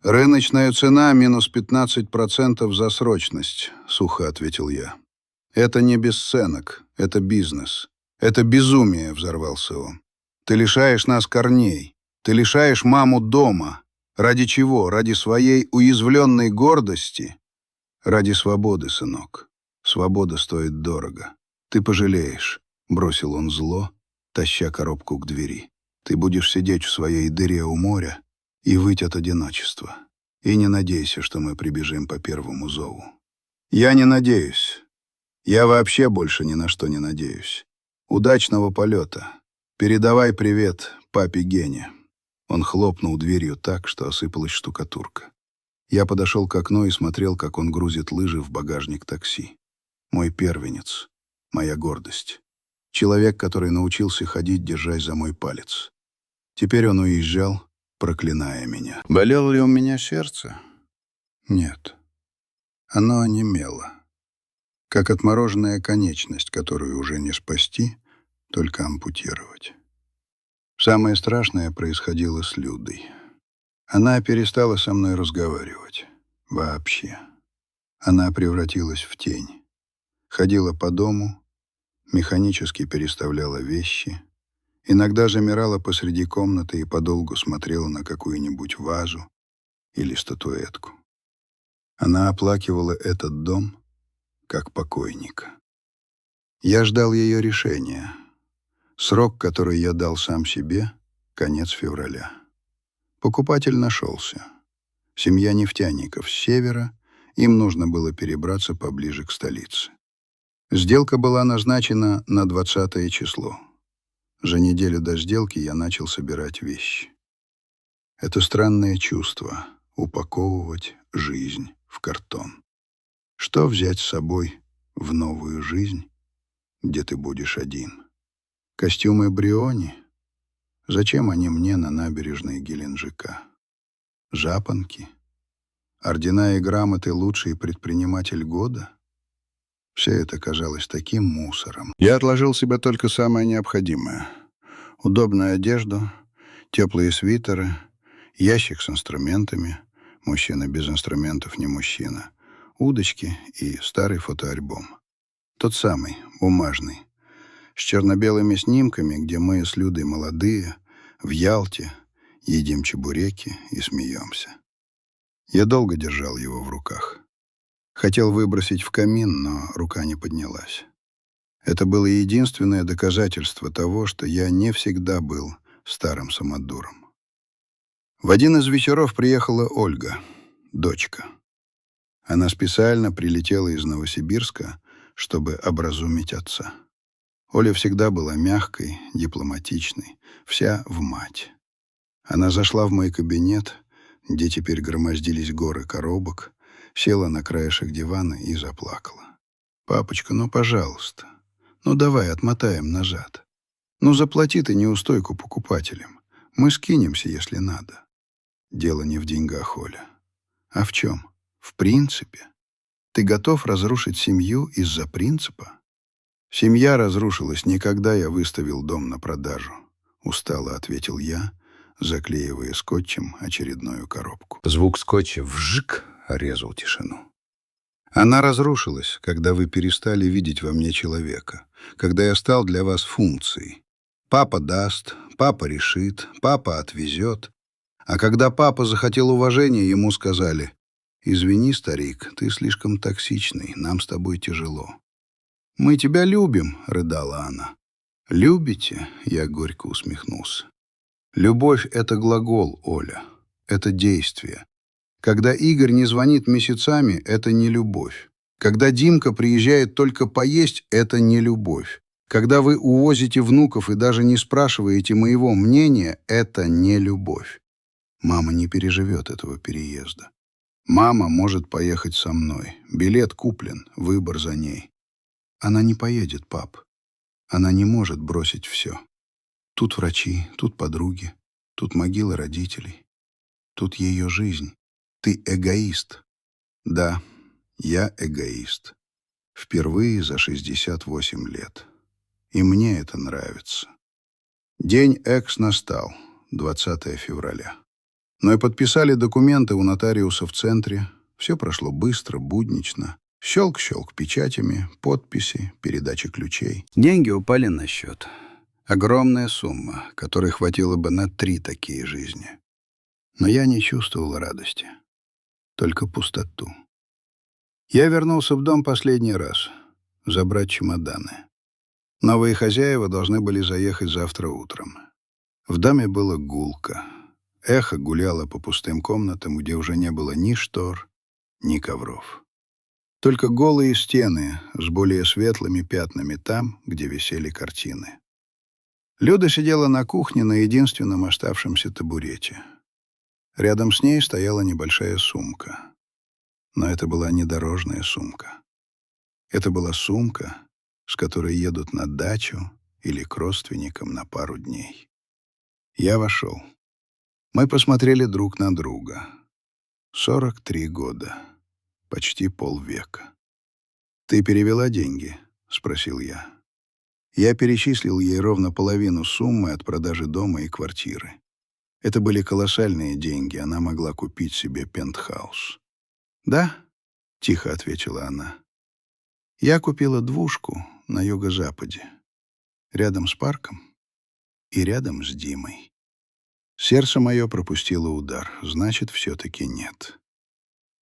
«Рыночная цена минус 15% за срочность», — сухо ответил я. «Это не бесценок, это бизнес. Это безумие», — взорвался он. «Ты лишаешь нас корней. Ты лишаешь маму дома. Ради чего? Ради своей уязвленной гордости? Ради свободы, сынок. Свобода стоит дорого. Ты пожалеешь», — бросил он зло, таща коробку к двери. «Ты будешь сидеть в своей дыре у моря и выть от одиночества. И не надейся, что мы прибежим по первому зову». «Я не надеюсь. Я вообще больше ни на что не надеюсь. Удачного полета. Передавай привет папе Гене». Он хлопнул дверью так, что осыпалась штукатурка. Я подошел к окну и смотрел, как он грузит лыжи в багажник такси. Мой первенец, моя гордость. Человек, который научился ходить, держась за мой палец. Теперь он уезжал, проклиная меня. Болело ли у меня сердце? Нет. Оно онемело. Как отмороженная конечность, которую уже не спасти, только ампутировать. Самое страшное происходило с Людой. Она перестала со мной разговаривать. Вообще. Она превратилась в тень. Ходила по дому, механически переставляла вещи, иногда замирала посреди комнаты и подолгу смотрела на какую-нибудь вазу или статуэтку. Она оплакивала этот дом, как покойника. Я ждал ее решения. Срок, который я дал сам себе, конец февраля. Покупатель нашелся. Семья нефтяников с севера, им нужно было перебраться поближе к столице. Сделка была назначена на 20 число. За неделю до сделки я начал собирать вещи. Это странное чувство — упаковывать жизнь в картон. Что взять с собой в новую жизнь, где ты будешь один? Костюмы Бриони? Зачем они мне на набережной Геленджика? Запонки? Ордена и грамоты «Лучший предприниматель года»? Все это казалось таким мусором. Я отложил себе только самое необходимое. Удобную одежду, теплые свитеры, ящик с инструментами. Мужчина без инструментов не мужчина. Удочки и старый фотоальбом. Тот самый, бумажный, с черно-белыми снимками, где мы с Людой молодые, в Ялте, едим чебуреки и смеемся. Я долго держал его в руках. Хотел выбросить в камин, но рука не поднялась. Это было единственное доказательство того, что я не всегда был старым самодуром. В один из вечеров приехала Ольга, дочка. Она специально прилетела из Новосибирска, чтобы образумить отца. Оля всегда была мягкой, дипломатичной, вся в мать. Она зашла в мой кабинет, где теперь громоздились горы коробок, села на краешек дивана и заплакала. «Папочка, ну, пожалуйста, ну, давай отмотаем назад. Ну, заплати ты неустойку покупателям. Мы скинемся, если надо». Дело не в деньгах, Оля. А в чем? В принципе. Ты готов разрушить семью из-за принципа? Семья разрушилась не когда я выставил дом на продажу, устало ответил я, заклеивая скотчем очередную коробку. Звук скотча вжик резал тишину. Она разрушилась, когда вы перестали видеть во мне человека, когда я стал для вас функцией. Папа даст, папа решит, папа отвезет. А когда папа захотел уважения, ему сказали: «Извини, старик, ты слишком токсичный, нам с тобой тяжело». «Мы тебя любим», — рыдала она. «Любите?» — я горько усмехнулся. «Любовь — это глагол, Оля. Это действие. Когда Игорь не звонит месяцами, это не любовь. Когда Димка приезжает только поесть, это не любовь. Когда вы увозите внуков и даже не спрашиваете моего мнения, это не любовь. Мама не переживет этого переезда. Мама может поехать со мной. Билет куплен, выбор за ней. Она не поедет, пап. Она не может бросить все. Тут врачи, тут подруги, тут могила родителей. Тут ее жизнь. Ты эгоист. Да, я эгоист. Впервые за 68 лет. И мне это нравится. День Экс настал, 20 февраля. Но и подписали документы у нотариуса в центре. Все прошло быстро, буднично. Щелк-щелк печатями, подписи, передача ключей. Деньги упали на счет. Огромная сумма, которой хватило бы на 3 такие жизни. Но я не чувствовал радости, только пустоту. Я вернулся в дом последний раз, забрать чемоданы. Новые хозяева должны были заехать завтра утром. В доме было гулко. Эхо гуляло по пустым комнатам, где уже не было ни штор, ни ковров. Только голые стены с более светлыми пятнами там, где висели картины. Люда сидела на кухне на единственном оставшемся табурете. Рядом с ней стояла небольшая сумка. Но это была не дорожная сумка. Это была сумка, с которой едут на дачу или к родственникам на пару дней. Я вошел. Мы посмотрели друг на друга. 43 года. Почти полвека. «Ты перевела деньги?» — спросил я. Я перечислил ей ровно половину суммы от продажи дома и квартиры. Это были колоссальные деньги, она могла купить себе пентхаус. «Да», — тихо ответила она. «Я купила двушку на юго-западе, рядом с парком и рядом с Димой». Сердце мое пропустило удар, значит, все-таки нет.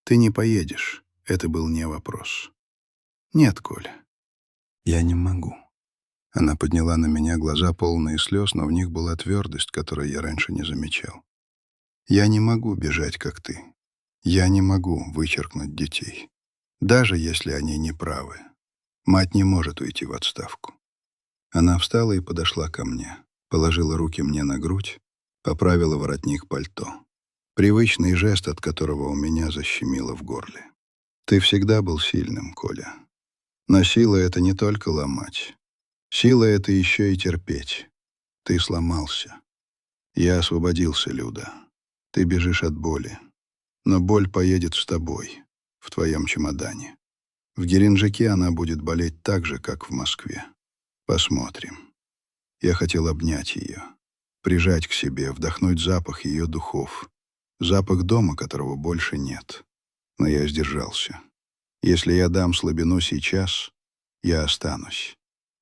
«Ты не поедешь», — это был не вопрос. «Нет, Коля, я не могу». Она подняла на меня глаза, полные слез, но в них была твердость, которую я раньше не замечал. «Я не могу бежать, как ты. Я не могу вычеркнуть детей. Даже если они не правы. Мать не может уйти в отставку». Она встала и подошла ко мне, положила руки мне на грудь, поправила воротник пальто. Привычный жест, от которого у меня защемило в горле. «Ты всегда был сильным, Коля. Но сила — это не только ломать. Сила — это еще и терпеть. Ты сломался. Я освободился, Люда. Ты бежишь от боли. Но боль поедет с тобой, в твоем чемодане. В Геленджике она будет болеть так же, как в Москве. Посмотрим». Я хотел обнять ее, прижать к себе, вдохнуть запах ее духов. Запах дома, которого больше нет. Но я сдержался. Если я дам слабину сейчас, я останусь.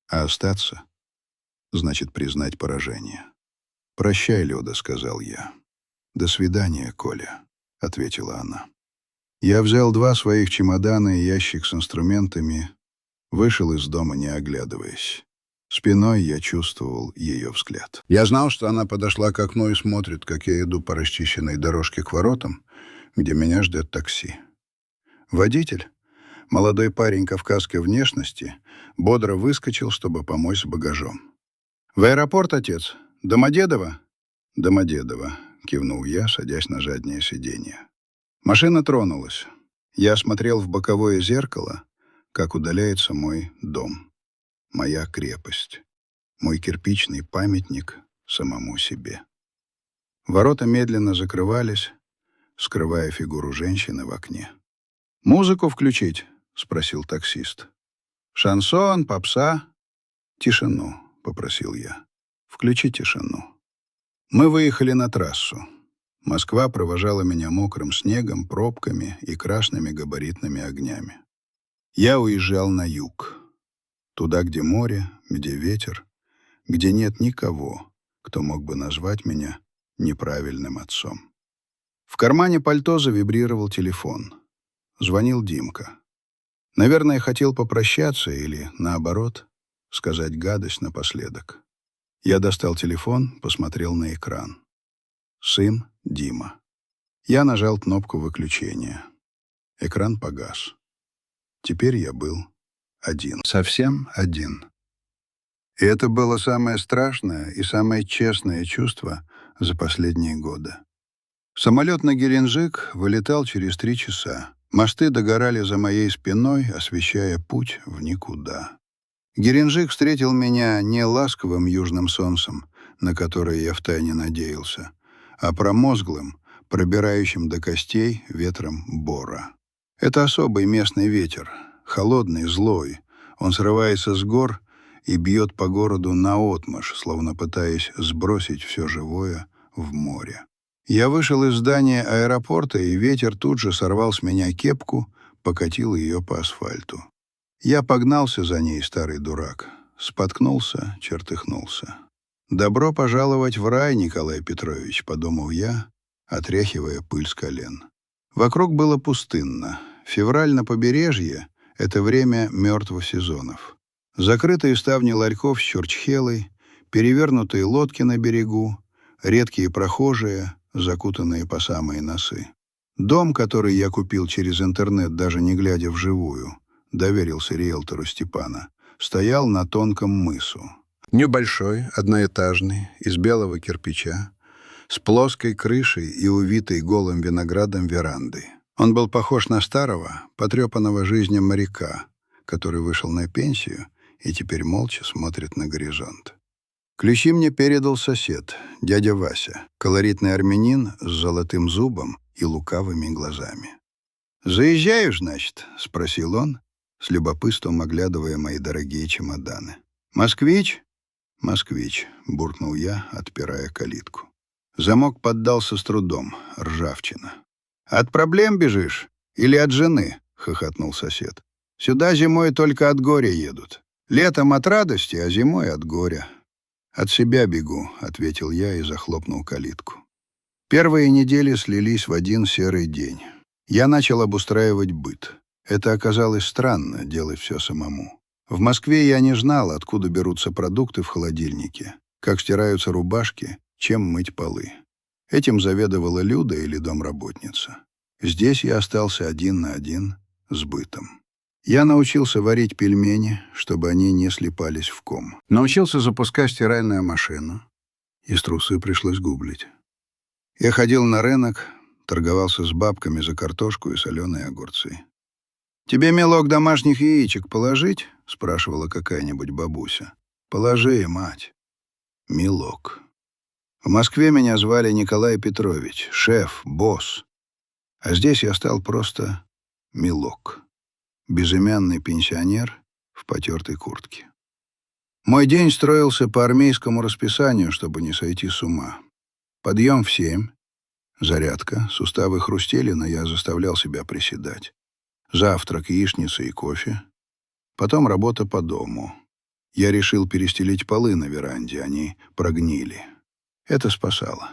А остаться — значит признать поражение. «Прощай, Люда», — сказал я. «До свидания, Коля», — ответила она. Я взял 2 своих чемодана и ящик с инструментами, вышел из дома, не оглядываясь. Спиной я чувствовал ее взгляд. Я знал, что она подошла к окну и смотрит, как я иду по расчищенной дорожке к воротам, где меня ждет такси. Водитель, Молодой парень кавказской внешности бодро выскочил, чтобы помочь с багажом. «В аэропорт, отец? Домодедово?» «Домодедово», — кивнул я, садясь на заднее сиденье. Машина тронулась. Я смотрел в боковое зеркало, как удаляется мой дом, моя крепость, мой кирпичный памятник самому себе. Ворота медленно закрывались, скрывая фигуру женщины в окне. «Музыку включить?» — спросил таксист. «Шансон, попса?» «Тишину», — попросил я. «Включи тишину». Мы выехали на трассу. Москва провожала меня мокрым снегом, пробками и красными габаритными огнями. Я уезжал на юг. Туда, где море, где ветер, где нет никого, кто мог бы назвать меня неправильным отцом. В кармане пальто завибрировал телефон. Звонил Димка. Наверное, хотел попрощаться или, наоборот, сказать гадость напоследок. Я достал телефон, посмотрел на экран. Сын Дима. Я нажал кнопку выключения. Экран погас. Теперь я был один. Совсем один. И это было самое страшное и самое честное чувство за последние годы. Самолет на Геленджик вылетал через 3 часа. Мосты догорали за моей спиной, освещая путь в никуда. Геленджик встретил меня не ласковым южным солнцем, на которое я втайне надеялся, а промозглым, пробирающим до костей ветром бора. Это особый местный ветер, холодный, злой. Он срывается с гор и бьет по городу наотмашь, словно пытаясь сбросить все живое в море. Я вышел из здания аэропорта, и ветер тут же сорвал с меня кепку, покатил ее по асфальту. Я погнался за ней, старый дурак. Споткнулся, чертыхнулся. «Добро пожаловать в рай, Николай Петрович», — подумал я, отряхивая пыль с колен. Вокруг было пустынно. Февраль на побережье — это время мертвых сезонов. Закрытые ставни ларьков с чурчхелой, перевернутые лодки на берегу, редкие прохожие, закутанные по самые носы. Дом, который я купил через интернет, даже не глядя вживую, доверился риэлтору Степана, стоял на тонком мысу. Небольшой, одноэтажный, из белого кирпича, с плоской крышей и увитой голым виноградом верандой. Он был похож на старого, потрепанного жизнью моряка, который вышел на пенсию и теперь молча смотрит на горизонт. Ключи мне передал сосед, дядя Вася, колоритный армянин с золотым зубом и лукавыми глазами. «Заезжаешь, значит?» — спросил он, с любопытством оглядывая мои дорогие чемоданы. «Москвич?» «Москвич», — буркнул я, отпирая калитку. Замок поддался с трудом, ржавчина. «От проблем бежишь? Или от жены?» — хохотнул сосед. «Сюда зимой только от горя едут. Летом от радости, а зимой от горя». «От себя бегу», — ответил я и захлопнул калитку. Первые недели слились в один серый день. Я начал обустраивать быт. Это оказалось странно, делать все самому. В Москве я не знал, откуда берутся продукты в холодильнике, как стираются рубашки, чем мыть полы. Этим заведовала Люда или домработница. Здесь я остался один на один с бытом. Я научился варить пельмени, чтобы они не слипались в ком. Научился запускать стиральную машину. Из трусы пришлось гуглить. Я ходил на рынок, торговался с бабками за картошку и соленые огурцы. «Тебе, мелок, домашних яичек положить?» — спрашивала какая-нибудь бабуся. «Положи, мать». Мелок. В Москве меня звали Николай Петрович, шеф, босс. А здесь я стал просто мелок. Безымянный пенсионер в потертой куртке. Мой день строился по армейскому расписанию, чтобы не сойти с ума. Подъем в 7, зарядка, суставы хрустели, но я заставлял себя приседать. Завтрак, яичница и кофе. Потом работа по дому. Я решил перестелить полы на веранде, они прогнили. Это спасало.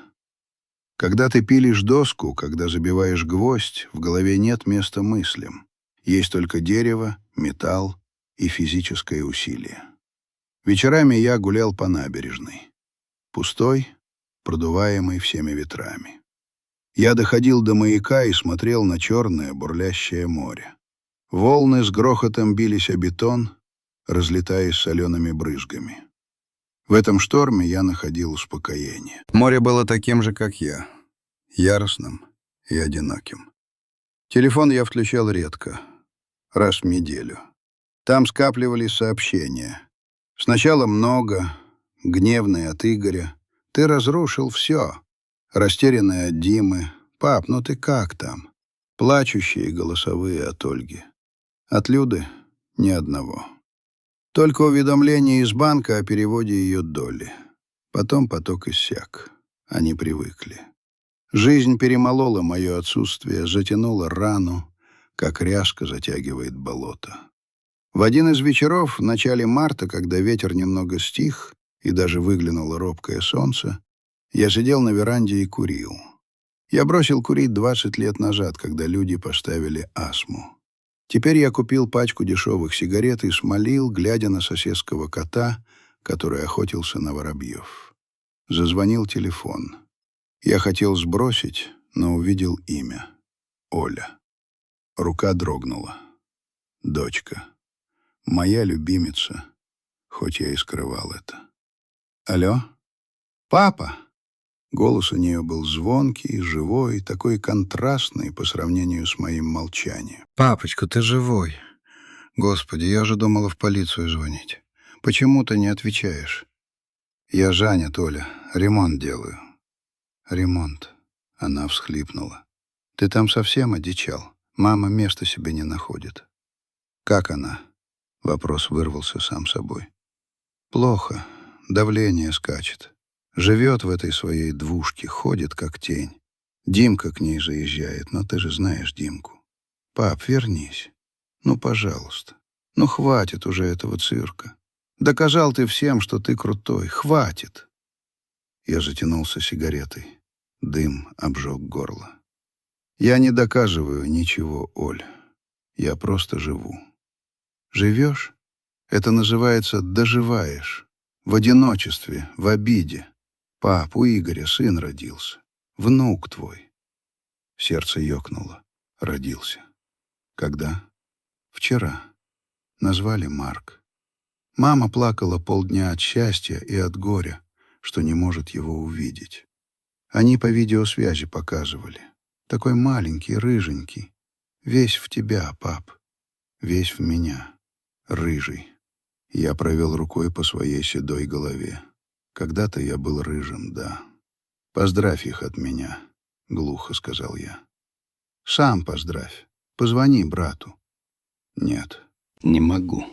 Когда ты пилишь доску, когда забиваешь гвоздь, в голове нет места мыслям. Есть только дерево, металл и физическое усилие. Вечерами я гулял по набережной. Пустой, продуваемый всеми ветрами. Я доходил до маяка и смотрел на черное бурлящее море. Волны с грохотом бились о бетон, разлетаясь солеными брызгами. В этом шторме я находил успокоение. Море было таким же, как я, яростным и одиноким. Телефон я включал редко, раз в неделю. Там скапливались сообщения. Сначала много, гневные от Игоря. «Ты разрушил все». Растерянные от Димы. «Пап, ну ты как там?» Плачущие голосовые от Ольги. От Люды ни одного. Только уведомление из банка о переводе ее доли. Потом поток иссяк. Они привыкли. Жизнь перемолола мое отсутствие, затянула рану, как ряска затягивает болото. В один из вечеров в начале марта, когда ветер немного стих и даже выглянуло робкое солнце, я сидел на веранде и курил. Я бросил курить 20 лет назад, когда люди поставили астму. Теперь я купил пачку дешевых сигарет и смолил, глядя на соседского кота, который охотился на воробьев. Зазвонил телефон. Я хотел сбросить, но увидел имя. Оля. Рука дрогнула. Дочка. Моя любимица, хоть я и скрывал это. «Алло? Папа?» Голос у нее был звонкий, живой, такой контрастный по сравнению с моим молчанием. «Папочка, ты живой? Господи, я же думала в полицию звонить. Почему ты не отвечаешь?» «Я занят, Оля. Ремонт делаю». «Ремонт?» Она всхлипнула. «Ты там совсем одичал? Мама места себе не находит». «Как она?» Вопрос вырвался сам собой. «Плохо. Давление скачет. Живет в этой своей двушке, ходит как тень. Димка к ней заезжает, но ты же знаешь Димку. Пап, вернись. Ну, пожалуйста. Ну, хватит уже этого цирка. Доказал ты всем, что ты крутой. Хватит». Я затянулся сигаретой. Дым обжег горло. «Я не доказываю ничего, Оль. Я просто живу». «Живешь? Это называется «доживаешь». В одиночестве, в обиде. Пап, у Игоря сын родился. Внук твой». Сердце ёкнуло. Родился. Когда? Вчера. Назвали Марк. Мама плакала полдня от счастья и от горя, что не может его увидеть. Они по видеосвязи показывали. Такой маленький, рыженький. Весь в тебя, пап. Весь в меня. Рыжий. Я провел рукой по своей седой голове. Когда-то я был рыжим, да. «Поздравь их от меня», — глухо сказал я. «Сам поздравь. Позвони брату». «Нет, не могу».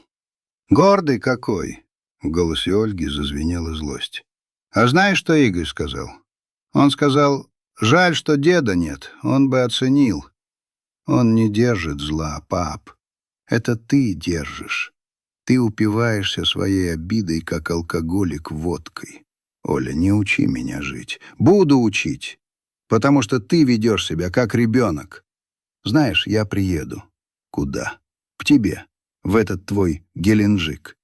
«Гордый какой!» — в голосе Ольги зазвенела злость. «А знаешь, что Игорь сказал? Он сказал, жаль, что деда нет, он бы оценил. Он не держит зла, пап. Это ты держишь. Ты упиваешься своей обидой, как алкоголик водкой. Оля, не учи меня жить. Буду учить, потому что ты ведешь себя как ребенок. Знаешь, я приеду. Куда? К тебе, в этот твой Геленджик.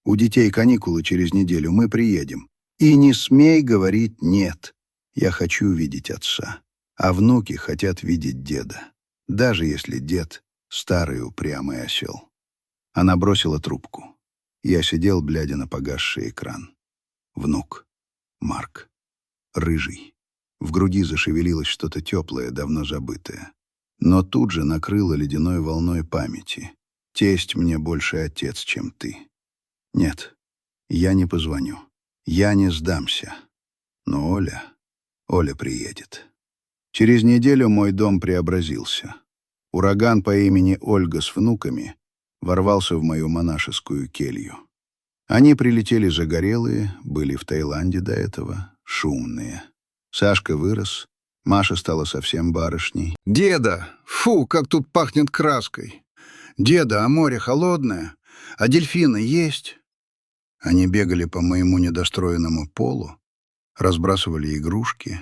У детей каникулы через неделю, мы приедем. И не смей говорить «нет». Я хочу видеть отца, а внуки хотят видеть деда, даже если дед — старый упрямый осел. Она бросила трубку. Я сидел, глядя на погасший экран. Внук. Марк. Рыжий. В груди зашевелилось что-то теплое, давно забытое. Но тут же накрыло ледяной волной памяти. Тесть мне больше отец, чем ты. Нет, я не позвоню. Я не сдамся. Но Оля приедет. Через неделю мой дом преобразился. Ураган по имени Ольга с внуками ворвался в мою монашескую келью. Они прилетели загорелые, были в Таиланде до этого, шумные. Сашка вырос, Маша стала совсем барышней. «Деда! Фу, как тут пахнет краской! Деда, а море холодное? А дельфины есть?» Они бегали по моему недостроенному полу, разбрасывали игрушки,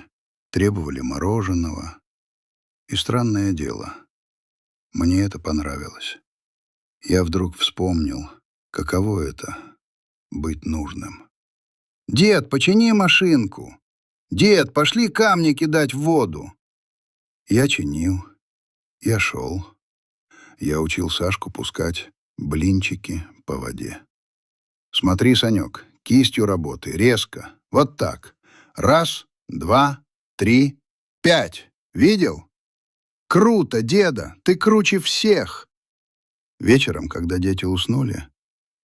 требовали мороженого. И странное дело, мне это понравилось. Я вдруг вспомнил, каково это — быть нужным. «Дед, почини машинку! Дед, пошли камни кидать в воду!» Я чинил. Я шел. Я учил Сашку пускать блинчики по воде. Смотри, Санек, кистью работай, резко. Вот так. Раз, два, три, пять. Видел? Круто, деда, ты круче всех. Вечером, когда дети уснули,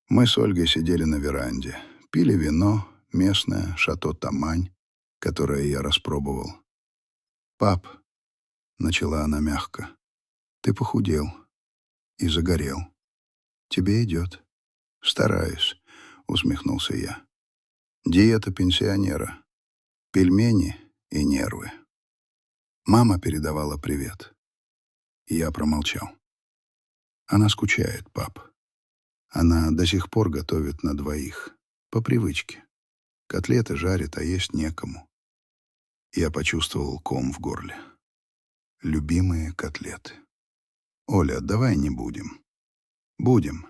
мы с Ольгой сидели на веранде, пили вино, местное, шато Тамань, которое я распробовал. «Пап», — начала она мягко, — «ты похудел и загорел. Тебе идет». «Стараюсь», — усмехнулся я. «Диета пенсионера, пельмени и нервы». Мама передавала привет. И я промолчал. Она скучает, пап. Она до сих пор готовит на двоих. По привычке. Котлеты жарит, а есть некому. Я почувствовал ком в горле. Любимые котлеты. «Оля, давай не будем». «Будем.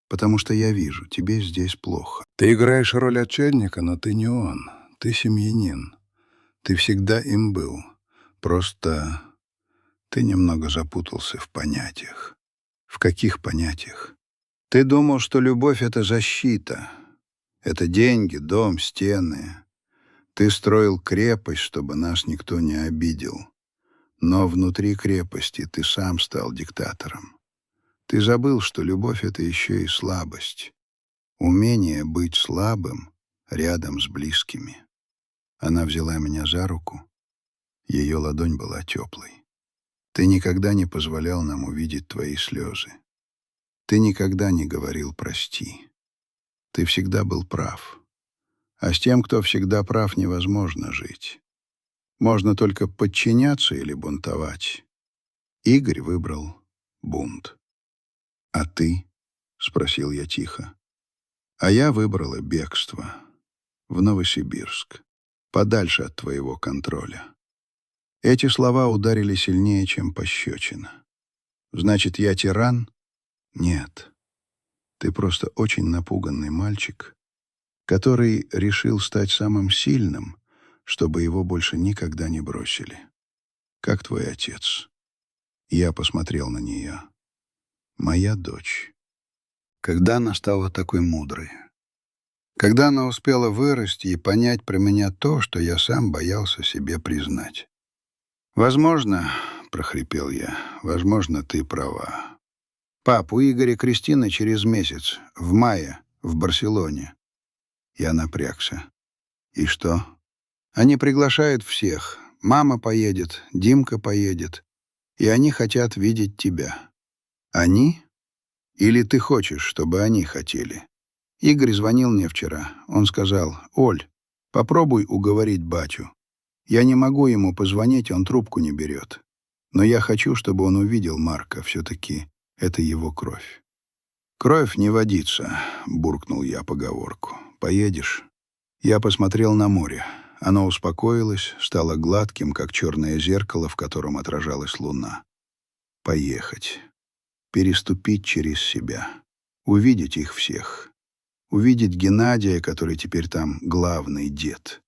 Потому что я вижу, тебе здесь плохо. Ты играешь роль отшельника, но ты не он. Ты семьянин. Ты всегда им был. Просто ты немного запутался в понятиях». «В каких понятиях?» «Ты думал, что любовь — это защита. Это деньги, дом, стены. Ты строил крепость, чтобы нас никто не обидел. Но внутри крепости ты сам стал диктатором. Ты забыл, что любовь — это еще и слабость. Умение быть слабым рядом с близкими». Она взяла меня за руку. Ее ладонь была теплой. «Ты никогда не позволял нам увидеть твои слезы. Ты никогда не говорил «прости». Ты всегда был прав. А с тем, кто всегда прав, невозможно жить. Можно только подчиняться или бунтовать. Игорь выбрал бунт. «А ты?» — спросил я тихо. «А я выбрала бегство. В Новосибирск. Подальше от твоего контроля». Эти слова ударили сильнее, чем пощечина. «Значит, я тиран?» «Нет. Ты просто очень напуганный мальчик, который решил стать самым сильным, чтобы его больше никогда не бросили. Как твой отец». Я посмотрел на нее. Моя дочь. Когда она стала такой мудрой? Когда она успела вырасти и понять про меня то, что я сам боялся себе признать? «Возможно, — прохрипел я, — возможно, ты права. Пап, у Игоря и Кристины через месяц, в мае, в Барселоне». Я напрягся. «И что?» «Они приглашают всех. Мама поедет, Димка поедет. И они хотят видеть тебя». «Они? Или ты хочешь, чтобы они хотели?» Игорь звонил мне вчера. Он сказал: «Оль, попробуй уговорить батю. Я не могу ему позвонить, он трубку не берет. Но я хочу, чтобы он увидел Марка. Все-таки это его кровь». «Кровь не водится», — буркнул я поговорку. «Поедешь?» Я посмотрел на море. Оно успокоилось, стало гладким, как черное зеркало, в котором отражалась луна. Поехать. Переступить через себя. Увидеть их всех. Увидеть Геннадия, который теперь там главный дед.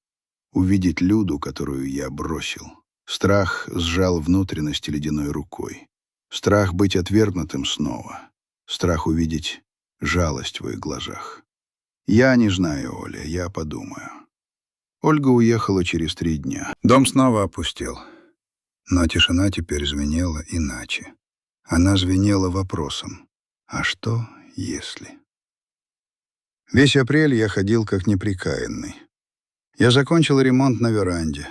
Увидеть Люду, которую я бросил. Страх сжал внутренности ледяной рукой. Страх быть отвергнутым снова. Страх увидеть жалость в их глазах. «Я не знаю, Оля, я подумаю». Ольга уехала через 3 дня. Дом снова опустел. Но тишина теперь звенела иначе. Она звенела вопросом: «А что, если?» Весь апрель я ходил как неприкаянный. Я закончил ремонт на веранде.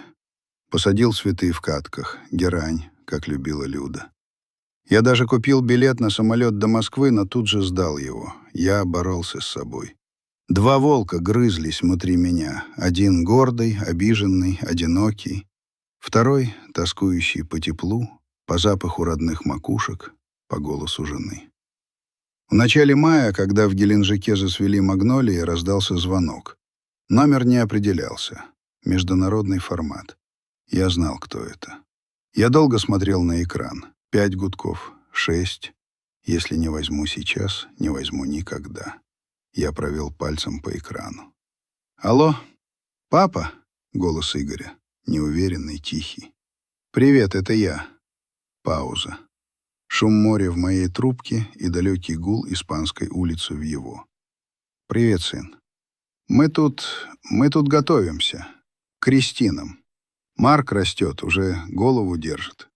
Посадил цветы в катках, герань, как любила Люда. Я даже купил билет на самолет до Москвы, но тут же сдал его. Я боролся с собой. 2 волка грызлись внутри меня. Один гордый, обиженный, одинокий. Второй тоскующий по теплу, по запаху родных макушек, по голосу жены. В начале мая, когда в Геленджике засвели магнолии, раздался звонок. Номер не определялся. Международный формат. Я знал, кто это. Я долго смотрел на экран. 5 гудков, 6. Если не возьму сейчас, не возьму никогда. Я провел пальцем по экрану. «Алло? Папа?» — голос Игоря. Неуверенный, тихий. «Привет, это я». Пауза. Шум моря в моей трубке и далекий гул Испанской улицы в его. «Привет, сын. Мы тут готовимся. К крестинам. Марк растет, уже голову держит».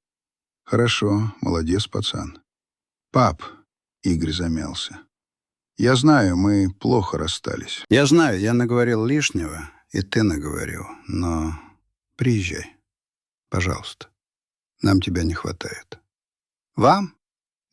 «Хорошо, молодец, пацан». «Пап», — Игорь замялся, — «я знаю, мы плохо расстались. Я знаю, я наговорил лишнего, и ты наговорил, но приезжай, пожалуйста. Нам тебя не хватает». «Вам?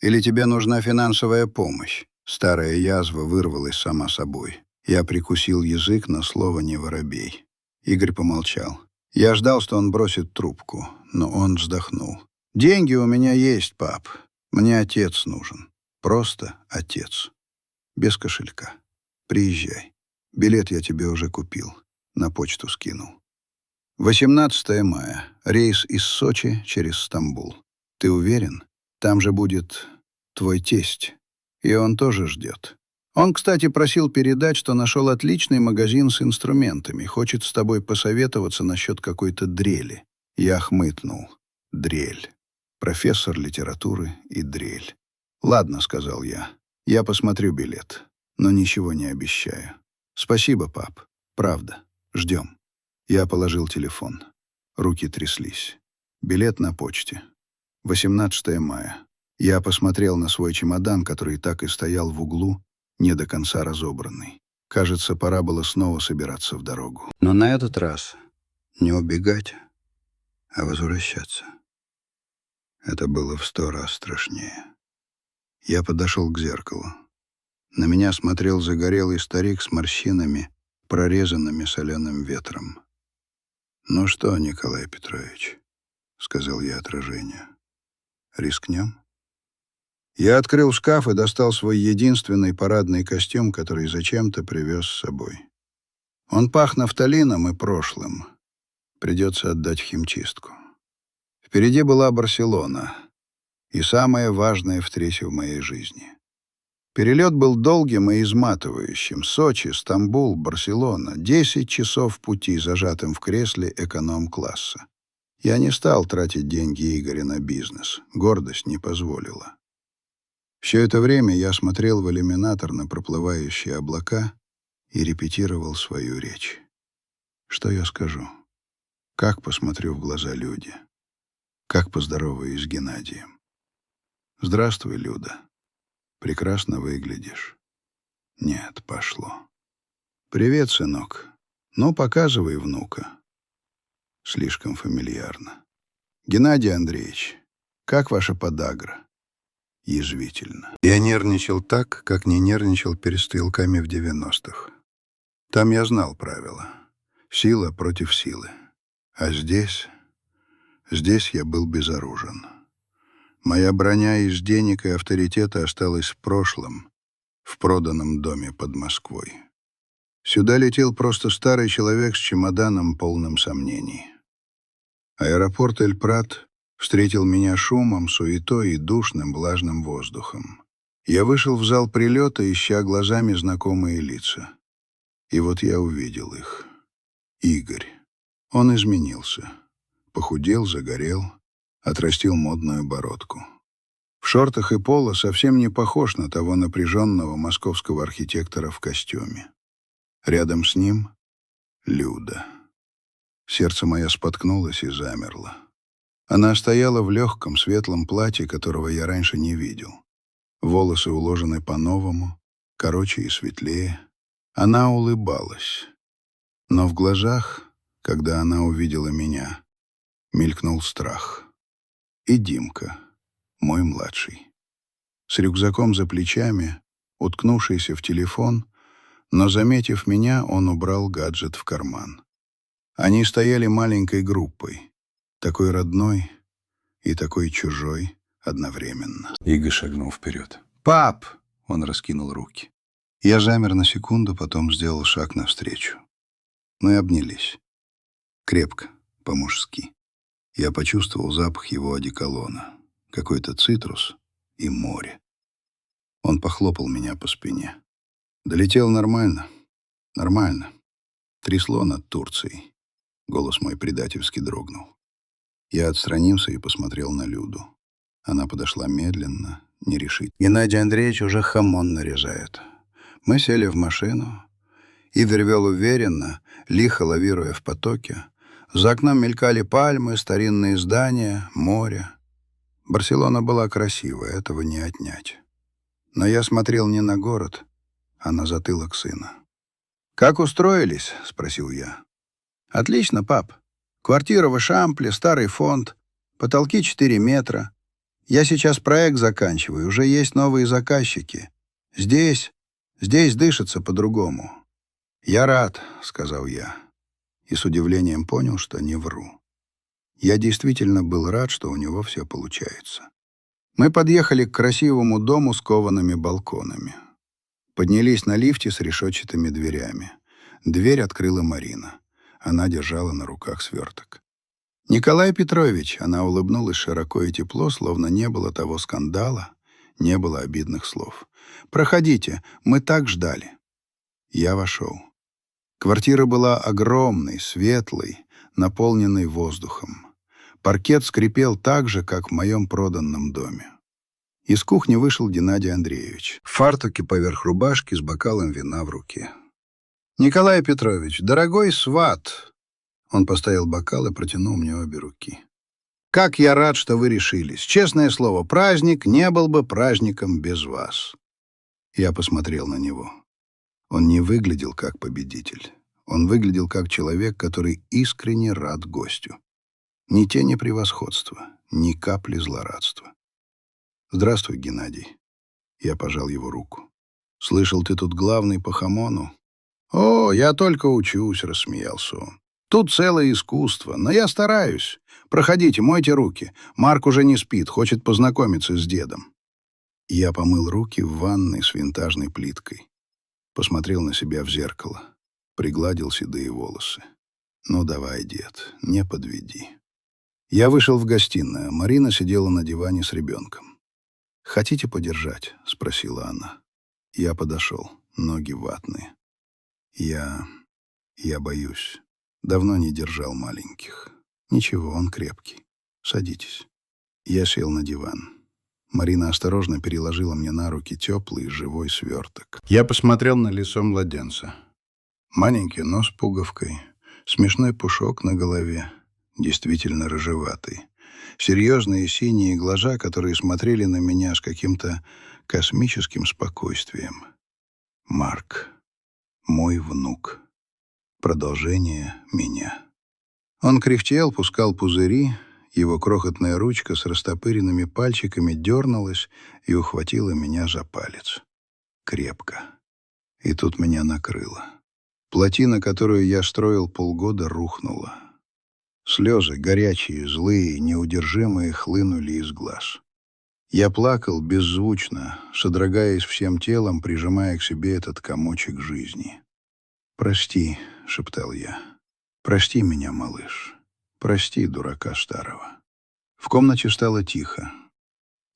Или тебе нужна финансовая помощь?» Старая язва вырвалась сама собой. Я прикусил язык, но слово не воробей. Игорь помолчал. Я ждал, что он бросит трубку, но он вздохнул. «Деньги у меня есть, пап. Мне отец нужен. Просто отец. Без кошелька. Приезжай. Билет я тебе уже купил. На почту скинул. 18 мая. Рейс из Сочи через Стамбул. Ты уверен? Там же будет твой тесть. И он тоже ждет. Он, кстати, просил передать, что нашел отличный магазин с инструментами. Хочет с тобой посоветоваться насчет какой-то дрели». Я хмыкнул. Дрель. Профессор литературы и дрель. «Ладно», — сказал я. «Я посмотрю билет, но ничего не обещаю». «Спасибо, пап. Правда. Ждем». Я положил телефон. Руки тряслись. Билет на почте. 18 мая. Я посмотрел на свой чемодан, который так и стоял в углу, не до конца разобранный. Кажется, пора было снова собираться в дорогу. Но на этот раз не убегать, а возвращаться. Это было в 100 раз страшнее. Я подошел к зеркалу. На меня смотрел загорелый старик с морщинами, прорезанными соленым ветром. «Ну что, Николай Петрович», — сказал я отражению, — «рискнем?» Я открыл шкаф и достал свой единственный парадный костюм, который зачем-то привез с собой. Он пах нафталином и прошлым. Придется отдать в химчистку. Впереди была Барселона и самая важная встреча в моей жизни. Перелет был долгим и изматывающим. Сочи, Стамбул, Барселона. 10 часов пути, зажатым в кресле эконом-класса. Я не стал тратить деньги Игоря на бизнес. Гордость не позволила. Все это время я смотрел в иллюминатор на проплывающие облака и репетировал свою речь. Что я скажу? Как посмотрю в глаза Люде? Как поздороваюсь с Геннадием? «Здравствуй, Люда. Прекрасно выглядишь». Нет, пошло. «Привет, сынок. Ну, показывай внука». Слишком фамильярно. «Геннадий Андреевич, как ваша подагра?» Язвительно. Я нервничал так, как не нервничал перед стрелками в 90-х. Там я знал правила. Сила против силы. А здесь я был безоружен. Моя броня из денег и авторитета осталась в прошлом, в проданном доме под Москвой. Сюда летел просто старый человек с чемоданом, полным сомнений. Аэропорт Эль-Прат встретил меня шумом, суетой и душным влажным воздухом. Я вышел в зал прилета, ища глазами знакомые лица. И вот я увидел их. Игорь. Он изменился. Похудел, загорел, отрастил модную бородку. В шортах и поло совсем не похож на того напряженного московского архитектора в костюме. Рядом с ним — Люда. Сердце мое споткнулось и замерло. Она стояла в легком светлом платье, которого я раньше не видел. Волосы уложены по-новому, короче и светлее. Она улыбалась. Но в глазах, когда она увидела меня, мелькнул страх. И Димка, мой младший. С рюкзаком за плечами, уткнувшийся в телефон, но, заметив меня, он убрал гаджет в карман. Они стояли маленькой группой, такой родной и такой чужой одновременно. Игорь шагнул вперед. «Пап!» — он раскинул руки. Я замер на секунду, потом сделал шаг навстречу. Мы обнялись. Крепко, по-мужски. Я почувствовал запах его одеколона. Какой-то цитрус и море. Он похлопал меня по спине. Долетел нормально. Нормально. Трясло над Турцией. Голос мой предательски дрогнул. Я отстранился и посмотрел на Люду. Она подошла медленно, нерешительно. Геннадий Андреевич уже хамон нарезает. Мы сели в машину. Игорь вел уверенно, лихо лавируя в потоке. За окном мелькали пальмы, старинные здания, море. Барселона была красивая, этого не отнять. Но я смотрел не на город, а на затылок сына. «Как устроились?» — спросил я. «Отлично, пап. Квартира в Эшампле, старый фонд, потолки 4 метра. Я сейчас проект заканчиваю, уже есть новые заказчики. Здесь дышится по-другому». «Я рад», — сказал я, и с удивлением понял, что не вру. Я действительно был рад, что у него все получается. Мы подъехали к красивому дому с коваными балконами. Поднялись на лифте с решетчатыми дверями. Дверь открыла Марина. Она держала на руках сверток. «Николай Петрович», — она улыбнулась широко и тепло, словно не было того скандала, не было обидных слов. «Проходите, мы так ждали». Я вошел. Квартира была огромной, светлой, наполненной воздухом. Паркет скрипел так же, как в моем проданном доме. Из кухни вышел Геннадий Андреевич. В фартуке поверх рубашки с бокалом вина в руке. «Николай Петрович, дорогой сват!» Он поставил бокал и протянул мне обе руки. «Как я рад, что вы решились. Честное слово, праздник не был бы праздником без вас». Я посмотрел на него. Он не выглядел как победитель. Он выглядел как человек, который искренне рад гостю. Ни тени превосходства, ни капли злорадства. «Здравствуй, Геннадий». Я пожал его руку. «Слышал, ты тут главный по хамону?» «О, я только учусь», — рассмеялся он. «Тут целое искусство, но я стараюсь. Проходите, мойте руки. Марк уже не спит, хочет познакомиться с дедом». Я помыл руки в ванной с винтажной плиткой. Посмотрел на себя в зеркало. Пригладил седые волосы. «Ну давай, дед, не подведи». Я вышел в гостиную. Марина сидела на диване с ребенком. «Хотите подержать?» — спросила она. Я подошел. Ноги ватные. Я боюсь. Давно не держал маленьких. Ничего, он крепкий. Садитесь». Я сел на диван. Марина осторожно переложила мне на руки теплый живой сверток. Я посмотрел на лицо младенца. Маленький нос с пуговкой, смешной пушок на голове, действительно рыжеватый. Серьезные синие глаза, которые смотрели на меня с каким-то космическим спокойствием. Марк. Мой внук. Продолжение меня. Он кряхтел, пускал пузыри. Его крохотная ручка с растопыренными пальчиками дернулась и ухватила меня за палец. Крепко. И тут меня накрыло. Плотина, которую я строил полгода, рухнула. Слезы, горячие, злые, неудержимые, хлынули из глаз. Я плакал беззвучно, содрогаясь всем телом, прижимая к себе этот комочек жизни. «Прости», — шептал я, — «прости меня, малыш. Прости, дурака старого». В комнате стало тихо.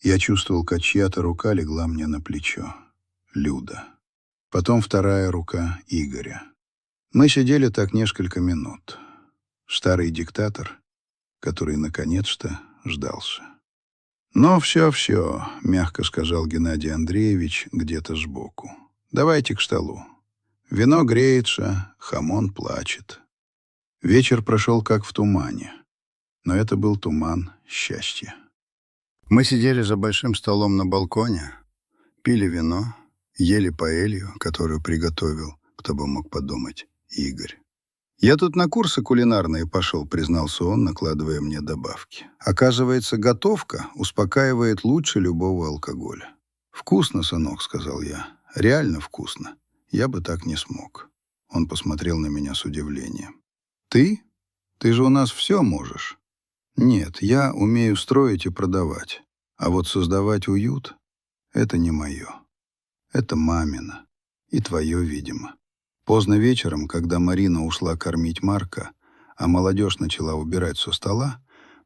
Я чувствовал, как чья-то рука легла мне на плечо. Люда. Потом вторая рука Игоря. Мы сидели так несколько минут. Старый диктатор, который наконец-то ждался. «Ну, все», — мягко сказал Геннадий Андреевич где-то сбоку. «Давайте к столу. Вино греется, хамон плачет». Вечер прошел как в тумане, но это был туман счастья. Мы сидели за большим столом на балконе, пили вино, ели паэлью, которую приготовил, кто бы мог подумать, Игорь. «Я тут на курсы кулинарные пошел», — признался он, накладывая мне добавки. «Оказывается, готовка успокаивает лучше любого алкоголя». «Вкусно, сынок», — сказал я. «Реально вкусно. Я бы так не смог». Он посмотрел на меня с удивлением. «Ты? Ты же у нас все можешь». «Нет, я умею строить и продавать. А вот создавать уют — это не мое. Это мамино. И твое, видимо». Поздно вечером, когда Марина ушла кормить Марка, а молодежь начала убирать со стола,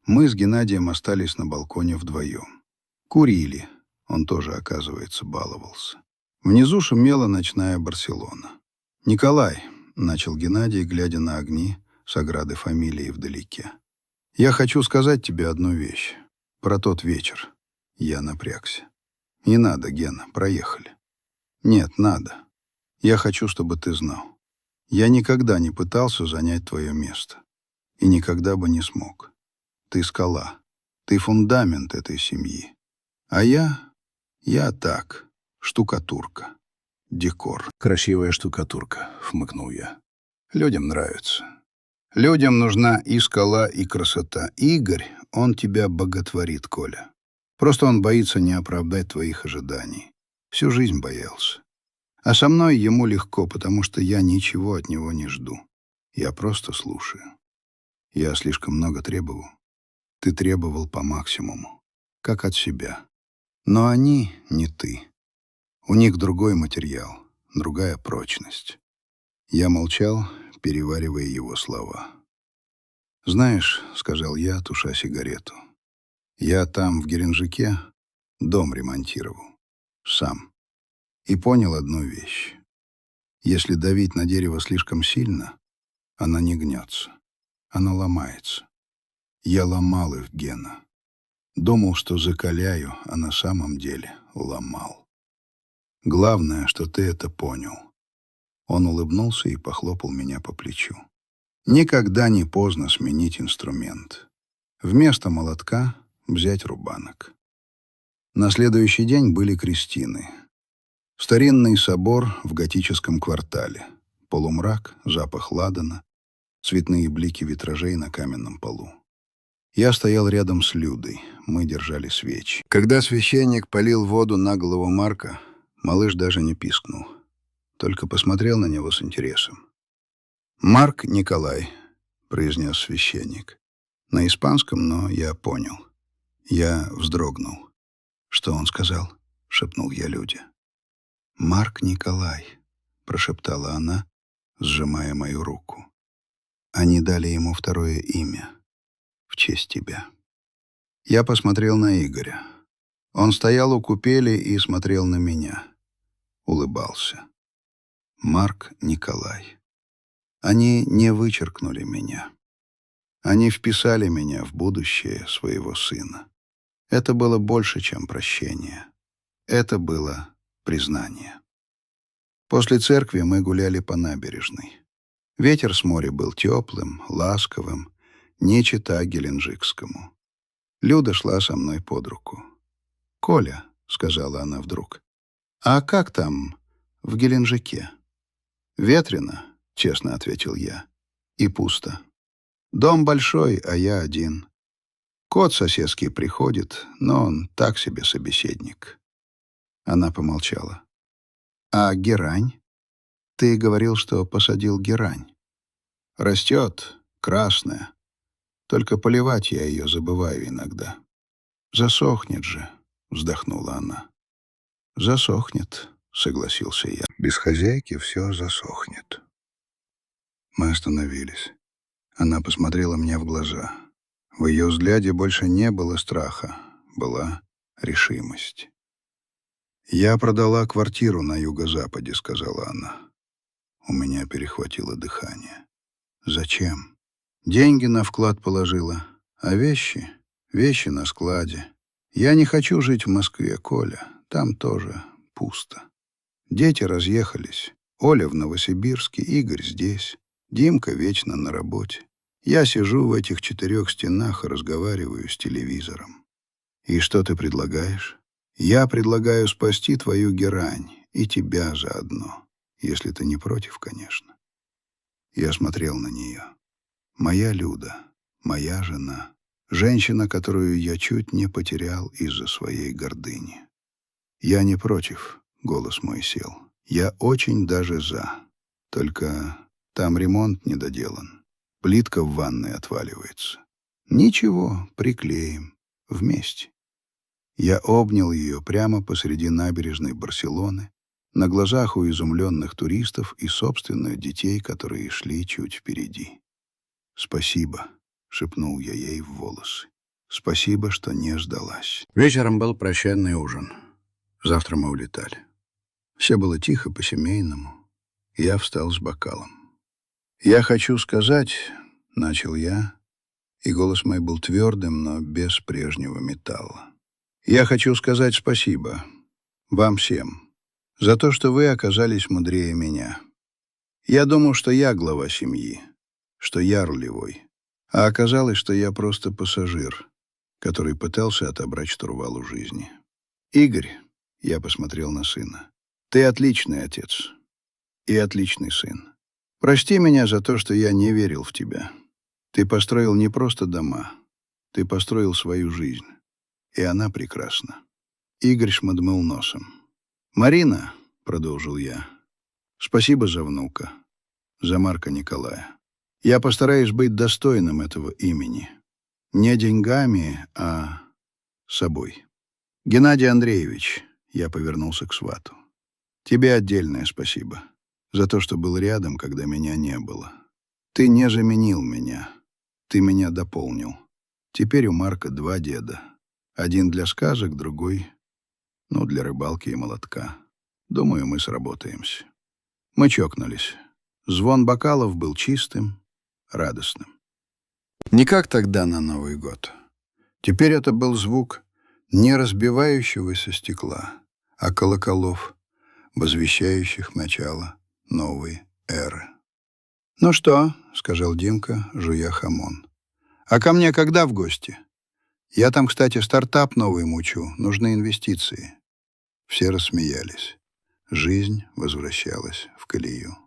мы с Геннадием остались на балконе вдвоем. Курили. Он тоже, оказывается, баловался. Внизу шумела ночная Барселона. «Николай», — начал Геннадий, глядя на огни Саграды Фамилии вдалеке, — «я хочу сказать тебе одну вещь. Про тот вечер. Я напрягся. «Не надо, Гена, проехали». «Нет, надо. Я хочу, чтобы ты знал. Я никогда не пытался занять твое место. И никогда бы не смог. Ты скала. Ты фундамент этой семьи. А я так, штукатурка, декор». «Красивая штукатурка», — хмыкнул я. Людям нравится. Людям нужна и скала, и красота. Игорь, он тебя боготворит, Коля. Просто он боится не оправдать твоих ожиданий. Всю жизнь боялся. А со мной ему легко, потому что я ничего от него не жду. Я просто слушаю. Я слишком много требовал. Ты требовал по максимуму, как от себя. Но они не ты. У них другой материал, другая прочность. Я молчал, переваривая его слова. «Знаешь, — сказал я, туша сигарету, — я там, в Геленджике, дом ремонтировал. Сам. И понял одну вещь. Если давить на дерево слишком сильно, оно не гнется. Оно ломается. Я ломал их, Гена. Думал, что закаляю, а на самом деле ломал. Главное, что ты это понял». Он улыбнулся и похлопал меня по плечу. «Никогда не поздно сменить инструмент. Вместо молотка взять рубанок». На следующий день были крестины. Старинный собор в готическом квартале. Полумрак, запах ладана, цветные блики витражей на каменном полу. Я стоял рядом с Людой, мы держали свечи. Когда священник полил воду на голову Марка, малыш даже не пискнул, только посмотрел на него с интересом. «Марк Николай», — произнес священник. На испанском, но я понял. Я вздрогнул. «Что он сказал?» — шепнул я Люде. «Марк Николай», — прошептала она, сжимая мою руку. «Они дали ему второе имя. В честь тебя». Я посмотрел на Игоря. Он стоял у купели и смотрел на меня. Улыбался. Марк Николай. Они не вычеркнули меня. Они вписали меня в будущее своего сына. Это было больше, чем прощение. Это было признание. После церкви мы гуляли по набережной. Ветер с моря был теплым, ласковым, не чета геленджикскому. Люда шла со мной под руку. «Коля», — сказала она вдруг, — «а как там в Геленджике?» «Ветрено», — честно ответил я, — «и пусто. Дом большой, а я один. Кот соседский приходит, но он так себе собеседник». Она помолчала. «А герань? Ты говорил, что посадил герань. Растет, красная. Только поливать я ее забываю иногда. Засохнет же», — вздохнула она. «Засохнет», — согласился я. «Без хозяйки все засохнет». Мы остановились. Она посмотрела мне в глаза. В ее взгляде больше не было страха, была решимость. «Я продала квартиру на юго-западе», — сказала она. У меня перехватило дыхание. «Зачем?» «Деньги на вклад положила, а вещи на складе. Я не хочу жить в Москве, Коля, там тоже пусто. Дети разъехались. Оля в Новосибирске, Игорь здесь, Димка вечно на работе. Я сижу в этих 4 стенах и разговариваю с телевизором. И что ты предлагаешь? Я предлагаю спасти твою герань и тебя заодно, если ты не против, конечно». Я смотрел на нее. Моя Люда, моя жена, женщина, которую я чуть не потерял из-за своей гордыни. «Я не против», — голос мой сел. «Я очень даже за. Только там ремонт недоделан. Плитка в ванной отваливается. Ничего, приклеим. Вместе». Я обнял ее прямо посреди набережной Барселоны, на глазах у изумленных туристов и собственных детей, которые шли чуть впереди. «Спасибо», — шепнул я ей в волосы. «Спасибо, что не сдалась». Вечером был прощальный ужин. Завтра мы улетали. Все было тихо, по-семейному. Я встал с бокалом. «Я хочу сказать», — начал я, и голос мой был твердым, но без прежнего металла. Я хочу сказать спасибо вам всем за то, что вы оказались мудрее меня. Я думал, что я глава семьи, что я рулевой, а оказалось, что я просто пассажир, который пытался отобрать штурвал у жизни. Игорь, я посмотрел на сына, ты отличный отец и отличный сын. Прости меня за то, что я не верил в тебя. Ты построил не просто дома, ты построил свою жизнь, и она прекрасна. Игорь шмыгнул носом. «Марина», — продолжил я, — «спасибо за внука, за Марка Николая. Я постараюсь быть достойным этого имени. Не деньгами, а собой. Геннадий Андреевич», — я повернулся к свату, — «тебе отдельное спасибо за то, что был рядом, когда меня не было. Ты не заменил меня, ты меня дополнил. Теперь у Марка 2 деда. Один для сказок, другой, для рыбалки и молотка. Думаю, мы сработаемся». Мы чокнулись. Звон бокалов был чистым, радостным. Не как тогда на Новый год. Теперь это был звук не разбивающегося стекла, а колоколов, возвещающих начало новой эры. «Ну что?» — сказал Димка, жуя хамон. «А ко мне когда в гости? Я там, кстати, стартап новый мучу, нужны инвестиции». Все рассмеялись. Жизнь возвращалась в колею.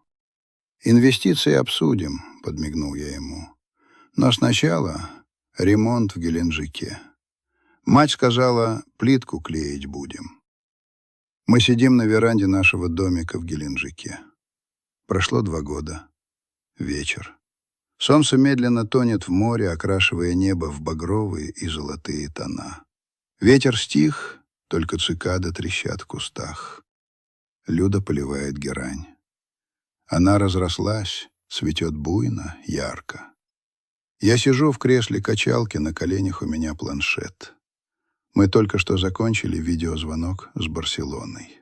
«Инвестиции обсудим», — подмигнул я ему. «Но сначала ремонт в Геленджике. Мать сказала, плитку клеить будем». Мы сидим на веранде нашего домика в Геленджике. Прошло 2 года. Вечер. Солнце медленно тонет в море, окрашивая небо в багровые и золотые тона. Ветер стих, только цикады трещат в кустах. Люда поливает герань. Она разрослась, цветет буйно, ярко. Я сижу в кресле качалки, на коленях у меня планшет. Мы только что закончили видеозвонок с Барселоной.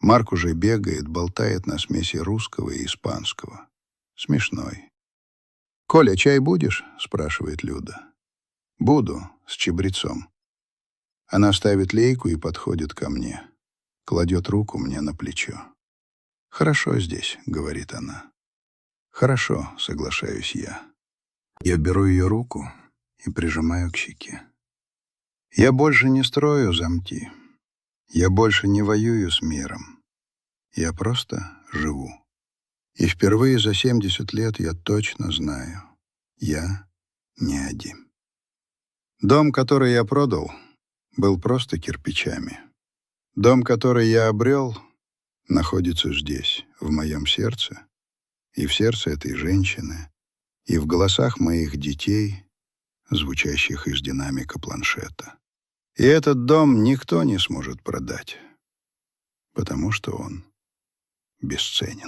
Марк уже бегает, болтает на смеси русского и испанского. Смешной. «Коля, чай будешь?» — спрашивает Люда. «Буду, с чабрецом». Она ставит лейку и подходит ко мне. Кладет руку мне на плечо. «Хорошо здесь», — говорит она. «Хорошо», — соглашаюсь я. Я беру ее руку и прижимаю к щеке. Я больше не строю замки. Я больше не воюю с миром. Я просто живу. И впервые за 70 лет я точно знаю, я не один. Дом, который я продал, был просто кирпичами. Дом, который я обрел, находится здесь, в моем сердце, и в сердце этой женщины, и в голосах моих детей, звучащих из динамика планшета. И этот дом никто не сможет продать, потому что он бесценен.